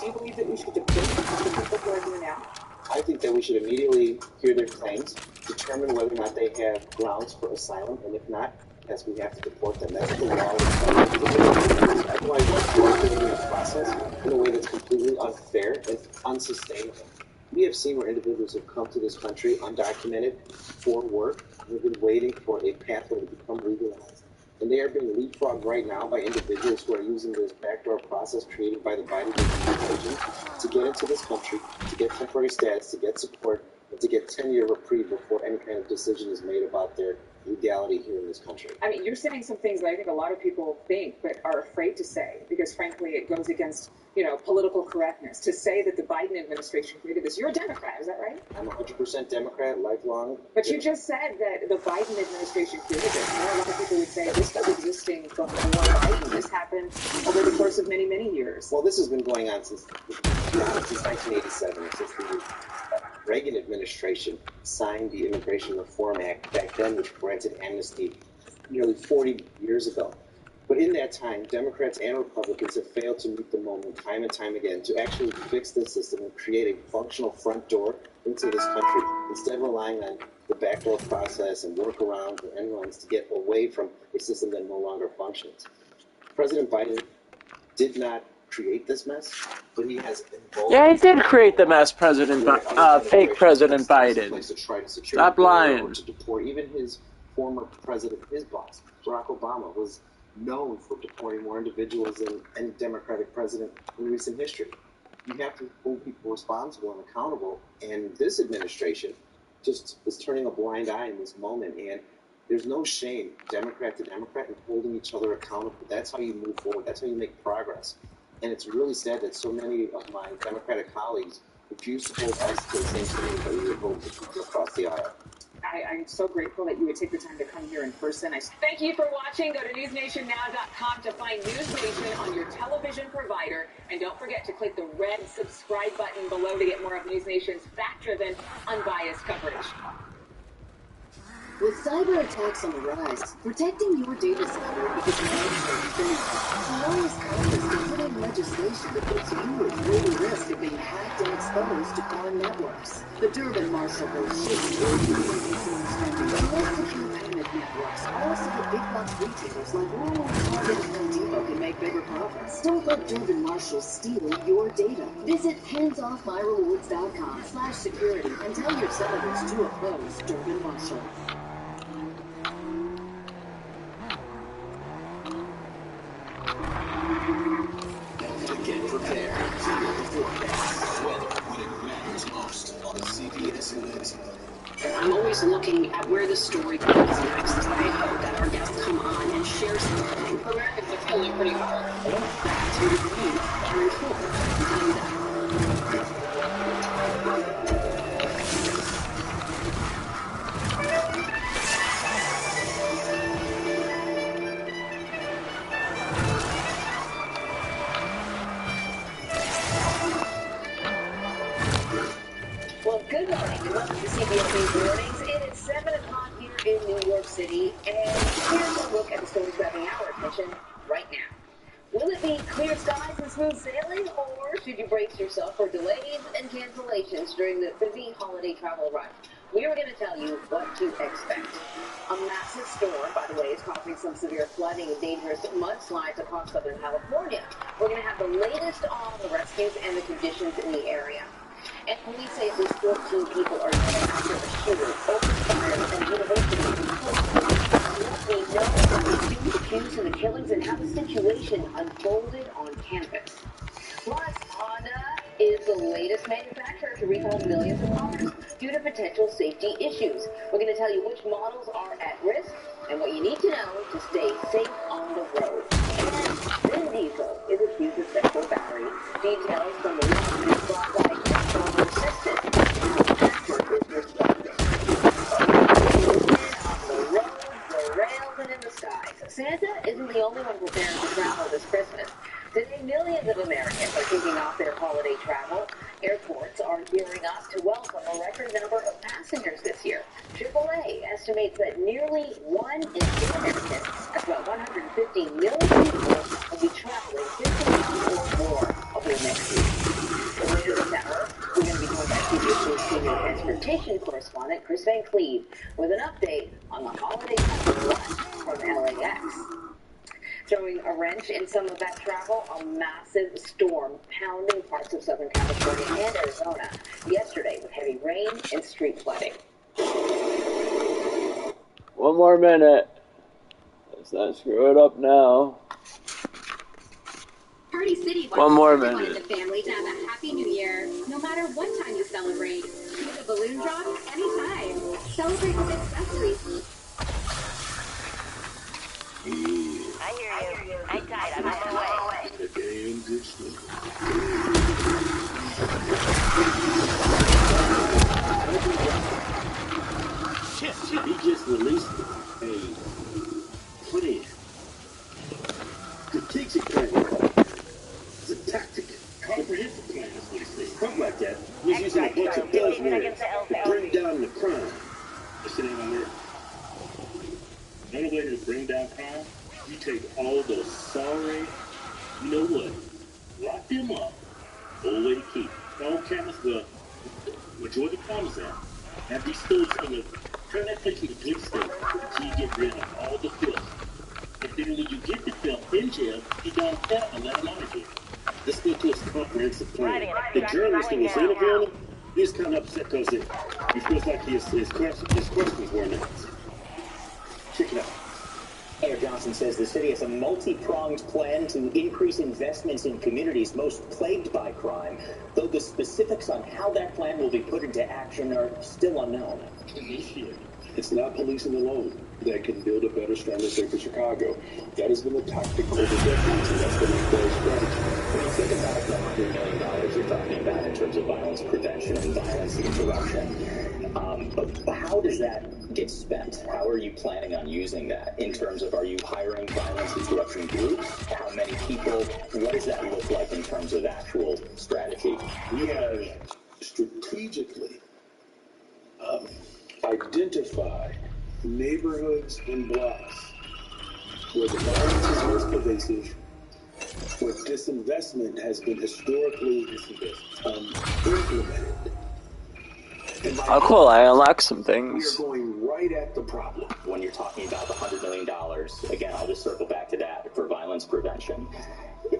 Do you believe that we should deport the people who are here now? I think that we should immediately hear their claims, determine whether or not they have grounds for asylum, and if not, yes, we have to deport them. That's what the law requires. Otherwise, we're doing a process in a way that's completely unfair and unsustainable. We have seen where individuals have come to this country undocumented for work, and have been waiting for a pathway to become legalized. And they are being leapfrogged right now by individuals who are using this backdoor process created by the Biden administration to get into this country, to get temporary status, to get support, and to get 10-year reprieve before any kind of decision is made about their legality here in this country. I mean, you're saying some things that I think a lot of people think but are afraid to say, because frankly it goes against political correctness to say that the Biden administration created this. You're a Democrat, is that right? I'm 100% Democrat, lifelong. But you just said that the Biden administration created this. A lot of people would say this was existing before Biden. This happened over the course of many, many years. Well, this has been going on since 1987, since the Reagan administration signed the Immigration Reform Act back then, which granted amnesty nearly 40 years ago. But in that time, Democrats and Republicans have failed to meet the moment time and time again to actually fix the system and create a functional front door into this country, instead of relying on the backdoor process and workarounds and end runs to get away from a system that no longer functions. President Biden did not create this mess, but he has involved... Yeah, he did create the mess, fake President Biden. Stop lying. To deport even his former president, his boss, Barack Obama, was known for deporting more individuals than any Democratic president in recent history. You have to hold people responsible and accountable, and this administration just is turning a blind eye in this moment, and there's no shame, Democrat to Democrat, in holding each other accountable. That's how you move forward. That's how you make progress. And it's really sad that so many of my Democratic colleagues refuse to hold us to the same standard that we would hold across the aisle. I'm so grateful that you would take the time to come here in person. Thank you for watching. Go to newsnationnow.com to find News Nation on your television provider. And don't forget to click the red subscribe button below to get more of News Nation's fact-driven, unbiased coverage. With cyber attacks on the rise, protecting your data security is now important thing. Today's Congress considered legislation that puts you at greater risk of being hacked and exposed to foreign networks. The Durbin-Marshall bill shifts your consumer spending to more secure payment networks, also that big box retailers like Walmart, Target, and Home Depot can make bigger profits. Don't let Durbin-Marshall steal your data. Visit handsoffmyrewards.com/security and tell your senators to oppose Durbin-Marshall. Get prepared. Feel the forecast. Weather when it matters most on CBS News. I'm always looking at where the story goes next. I hope that our guests come on and share something. Americans are feeling pretty hard. That's what it means. Karen Ford. Tell you that. Well, good morning. Welcome to CBS News Mornings. It is 7 o'clock here in New York City, and here's a look at the stories grabbing our attention right now. Will it be clear skies and smooth sailing, or should you brace yourself for delays and cancellations during the busy holiday travel rush? We are going to tell you what to expect. A massive storm, by the way, is causing some severe flooding and dangerous mudslides across Southern California. We're going to have the latest on the rescues and the conditions in the area. And police say at least 14 people are dead after a shooter opened fire at a university. We know about the students accused in the killings and how the situation unfolded on campus. Plus, Honda is the latest manufacturer to recall millions of cars due to potential safety issues. We're going to tell you which models are at risk and what you need to know to stay safe on the road. And Vin Diesel is accused of sexual battery. Details from the lawsuit brought by his former assistant. The roads, the rails, and in the skies. Santa isn't the only one preparing to travel this Christmas. Today, millions of Americans are kicking off their holiday travel. Airports are gearing up to welcome a record number of passengers this year. AAA estimates that nearly 1 in 2 Americans, that's about 150 million people, will be traveling 50 miles or more over the next week. Later this hour, we're going to be joined by CBS News senior transportation correspondent Chris Van Cleve with an update on the holiday travel rush from LAX. Throwing a wrench in some of that travel, a massive storm pounding parts of Southern California and Arizona yesterday with heavy rain and street flooding. One more minute. Let's not screw it up now. Party City One more everyone minute. in the family to have a happy new year, no matter what time you celebrate. Use a balloon drop anytime. Celebrate with accessories. I hear you. Hang tight, I'm on my way. The game's exploding. Shit, he just released a plan. Strategic plan. It's a tactic. Comprehensive plan is what he said. Something like that. He's using a bunch of buzzwords to bring down the crime. This shit ain't gonna work. The only way to bring down crime, you take all those sorry, you know what, lock them up, old way to keep. All cameras, the majority cameras out. Have these stores in the, turn that place into a police station until you get rid of all the filth. And then when you get the filth in jail, you don't tell and let them out again. Let's go to a comprehensive plan. The journalist that was interviewing him, he was kind of upset because he feels like his questions weren't answered. Check it out. Mayor Johnson says the city has a multi-pronged plan to increase investments in communities most plagued by crime, though the specifics on how that plan will be put into action are still unknown. It's not policing alone that can build a better, stronger, safer Chicago. That has been a tactic over decades, and that's been their strategy. When you think about the $100 million you're talking about in terms of violence prevention and violence interruption, how does that get spent? How are you planning on using that? In terms of, are you hiring violence interruption groups? How many people? What does that look like in terms of actual strategy? We have strategically identified neighborhoods and blocks where the violence is most pervasive, where disinvestment has been historically implemented. Oh, cool. I unlocked some We are things. going right at the problem. When you're talking about the $100 million, again, I'll just circle back to that for violence prevention.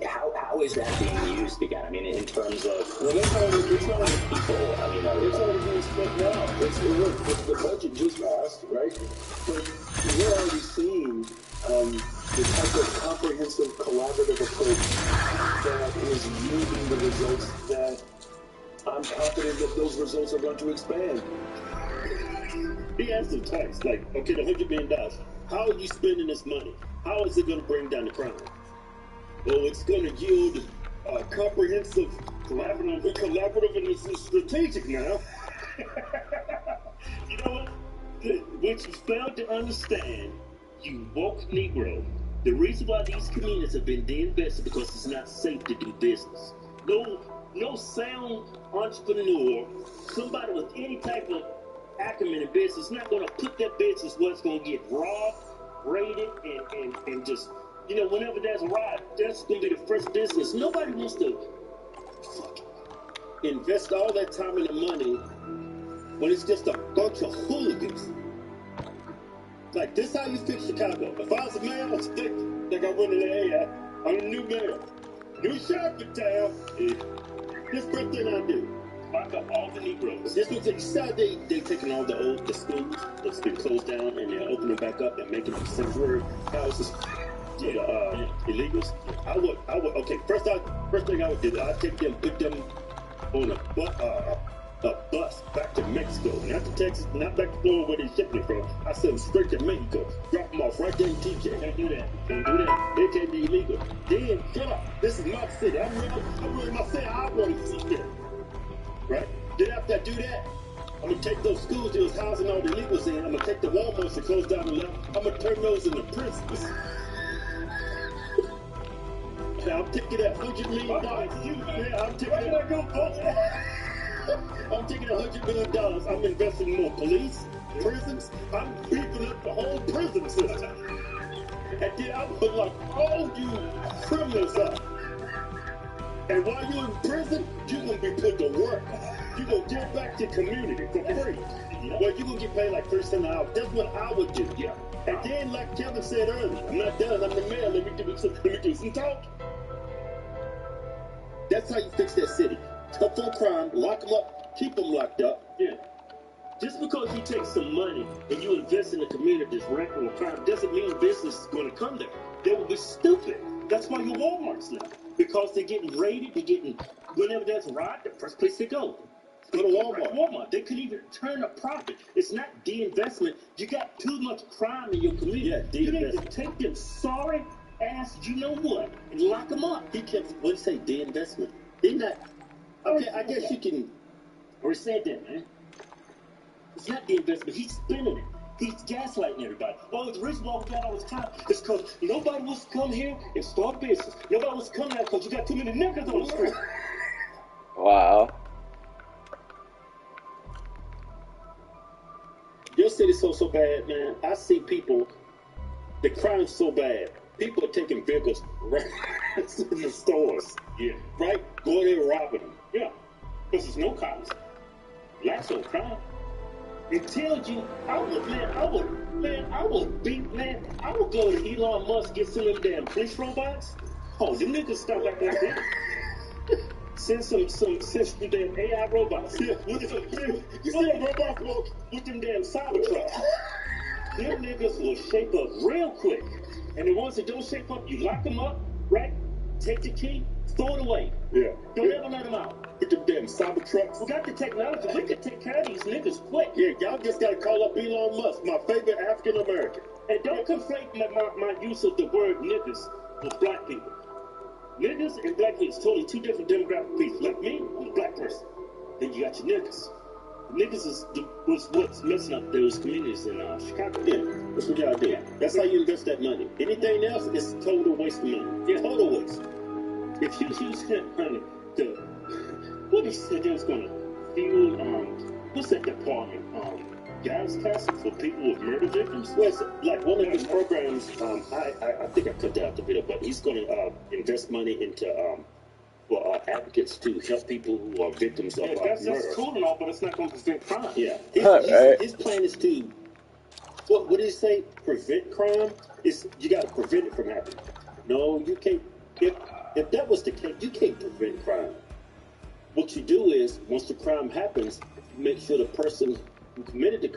How is that being used again? I mean, in terms of, well, it's already people. I mean, It's already being spent now. The budget just passed, right? But we're already seeing the type of comprehensive, collaborative approach that is yielding the results that I'm confident that those results are going to expand. He asked him twice, like, okay, the $100 million, how are you spending this money? How is it going to bring down the crime? Well, it's going to yield comprehensive, collaborative, and it's strategic now. You know what? What you failed to understand, you woke Negro, the reason why these communities have been de-invested because it's not safe to do business. No sound entrepreneur, somebody with any type of acumen in business, is not going to put their business where it's going to get robbed, raided, and just, you know, whenever there's a riot, that's going to be the first business. Nobody wants to invest all that time and the money when it's just a bunch of hooligans. Like, this how you fix Chicago. If I was a mayor, I'd think I went in there, hey, I'm a new mayor. New sheriff in town. This first thing I do, lock up all the Negroes. This was they taking all the schools that's been closed down and they're opening back up and making them sanctuary houses for the illegals. I would okay. First thing I would do, I'd take them, put them on a bus back to Mexico, not to Texas, not back to Florida where they shipped me from. I send them straight to Mexico, drop them off right there in TJ. Can't do that. They can't be illegal. Then shut up. This is my city. I'm really my city. I want to see there. Right? Then after I do that, I'm gonna take those schools that was housing all the illegals in. I'm gonna take the Walmarts that closed down the left. I'm gonna turn those into prisons. Now I'm taking that $100 million. Yeah, I'm taking that. I'm taking $100 million. I'm investing in more police, prisons. I'm beefing up the whole prison system. And then I'm gonna lock all you criminals up. And while you're in prison, you're gonna be put to work. You're gonna give back to the community for free. Well, you're gonna get paid like 30 cents an hour. That's what I would do. Yeah. And then, like Kevin said earlier, I'm not done. I'm the mayor. Let me do some talk. That's how you fix that city. Tough on crime, lock them up, keep them locked up. Yeah. Just because you take some money and you invest in a community that's rampant with crime doesn't mean business is going to come there. They will be stupid. That's why your Walmart's now. Because they're getting raided, whenever there's a riot, the first place they go. Go to Walmart. They couldn't even turn a profit. It's not de-investment. You got too much crime in your community. Yeah, you need to take them sorry, ass, you know what, and lock him up. He kept, what did he say, de-investment? Didn't that? Okay, I guess you can resent that, man. It's not de-investment, he's spinning it. He's gaslighting everybody. Oh, the reason why we got all this time is because nobody wants to come here and start business. Nobody wants to come there because you got too many niggas on the street. Wow. Your city's so bad, man. I see people, the crime's so bad. People are taking vehicles right in the stores. Yeah. Right? Going there robbing them. Yeah. Because there's no cops. Blacks don't crime. Until you, I would go to Elon Musk, get some of them damn police robots. Oh, them niggas stop like that. Send some damn AI robots. Yeah, with them robots with them damn Cybertrucks. Them niggas will shape up real quick. And the ones that don't shape up, you lock them up, right? Take the key, throw it away. Yeah. Don't ever let them out. With them damn Cybertrucks. We got the technology. We can take care of these niggas quick. Yeah, y'all just gotta call up Elon Musk, my favorite African American. And don't conflate my use of the word niggas with black people. Niggas and black people is totally two different demographic people. Like me, I'm a black person. Then you got your niggas. Niggas is what's messing up those communities in Chicago. Yeah, that's what y'all do. That's how you invest that money. Anything else is total waste of money. Yeah, total waste. If you use that money to, what he said they was gonna fuel, what's that department? Gas taxes for people with murder victims? Well, like one of his programs, I think I cut that out the video, but he's gonna invest money into for advocates to help people who are victims of murder. That's cool and all, but it's not going to prevent crime. Yeah. His plan is to, what did he say? Prevent crime? You got to prevent it from happening. No, you can't. If that was the case, you can't prevent crime. What you do is, once the crime happens, you make sure the person who committed the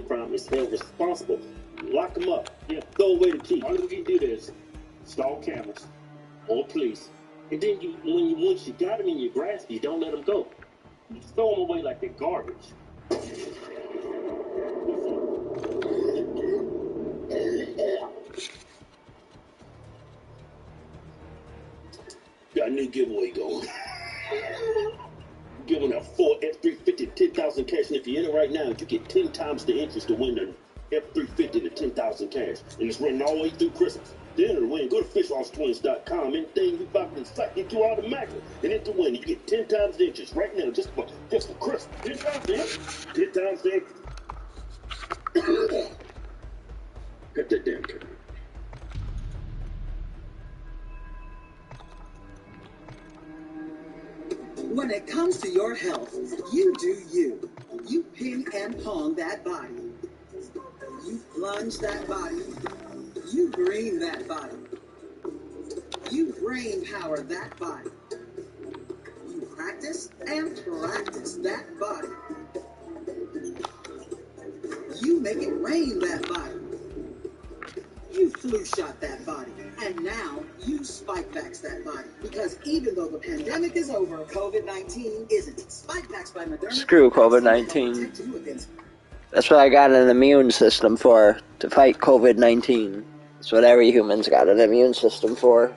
crime is held responsible. Lock them up. Yeah. Throw away the key. All you can do is install cameras or police. And then once you got them in your grasp, you don't let them go. You throw them away like they're garbage. Got a new giveaway going. Giving a Ford F-350 10,000 cash, and if you're in it right now, you get 10 times the interest to win the F-350 to 10,000 cash. And it's running all the way through Christmas. The end of the win, go to fishrosstwins.com. Anything you buy from the site, get you automatically. And enter win. You get 10 times the interest right now, just for Christmas. 10 times the interest. 10 times the interest. Cut that damn camera. When it comes to your health, you do you. You ping and pong that body. You plunge that body. You green that body. You brain power that body. You practice and practice that body. You make it rain that body. You flu shot that body. And now you Spikevax that body. Because even though the pandemic is over, COVID-19 isn't. Spikevax by Moderna. Screw COVID-19. That's what I got an immune system for, to fight COVID-19. That's what every human's got an immune system for.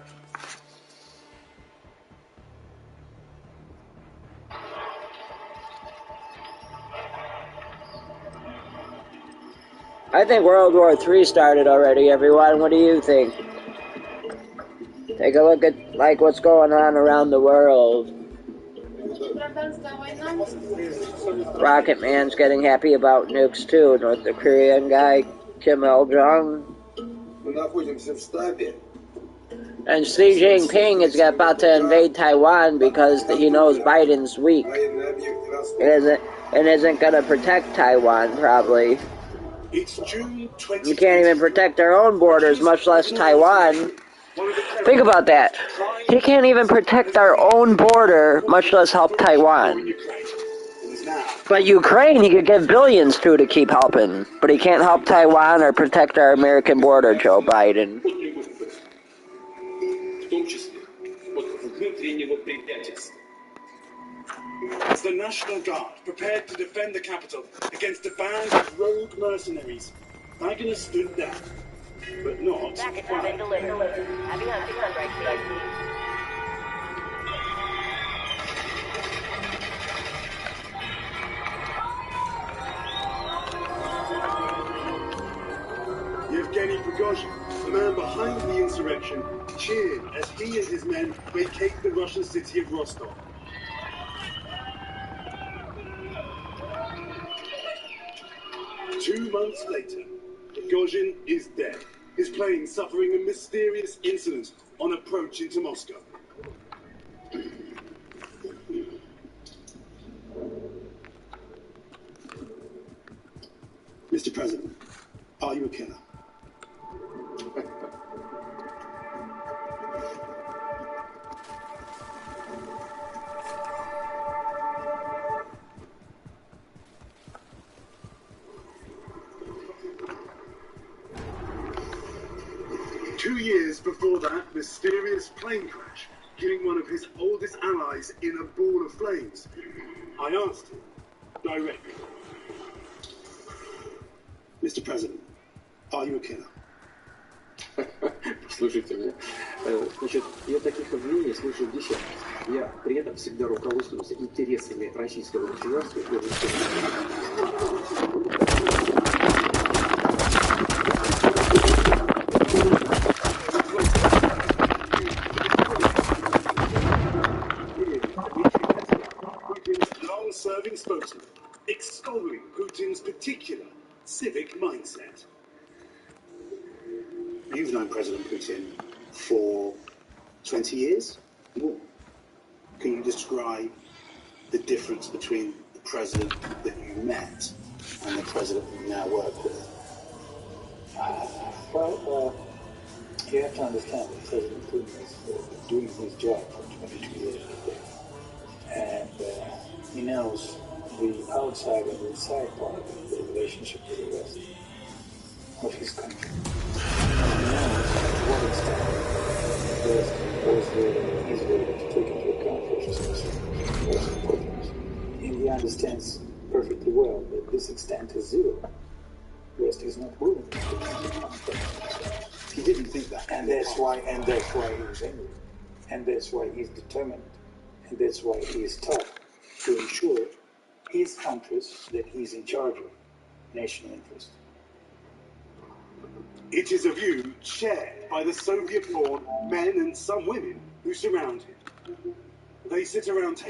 I think World War III started already, everyone. What do you think? Take a look at, like, what's going on around the world. Rocket Man's getting happy about nukes, too. North Korean guy, Kim Il-jung. And Xi Jinping is about to invade Taiwan because he knows Biden's weak. And isn't going to protect Taiwan, probably. It's June 20. You can't even protect their own borders, much less Taiwan. Think about that. He can't even protect our own border, much less help Taiwan. But Ukraine, he could give billions to keep helping. But he can't help Taiwan or protect our American border, Joe Biden. As the National Guard prepared to defend the capital against a band of rogue mercenaries, Wagner stood down. but not Package has been delivered. Happy hunting, Sunrise Team. Yevgeny Prigozhin, the man behind the insurrection, cheered as he and his men vacate the Russian city of Rostov. Two months later, Prigozhin is dead. His plane suffering a mysterious incident on approach into Moscow. Mr. President, are you a killer? 2 years before that mysterious plane crash, killing one of his oldest allies in a ball of flames, I asked him directly, Mr. President, are you a killer? Слушайте меня. Значит, я таких обвинений слышу десятки. Я при этом всегда руководствуюсь интересами российского государства. Putin's long-serving spokesman, extolling Putin's particular civic mindset. You've known President Putin for 20 years? More. Can you describe the difference between the president that you met and the president you now work with? Well, you have to understand that President Putin is doing his job for 22 years. And he knows the outside and the inside part of the relationship with the rest of his country. He knows to what extent the West was ready to take into account Russia's importance. And he understands perfectly well that this extent is zero. The West is not willing to take into account. He didn't think that. And that's why he was angry. And that's why he's determined. And that's why he is tough to ensure his countries that he's in charge of national interest. It is a view shared by the Soviet-born men and some women who surround him. They sit around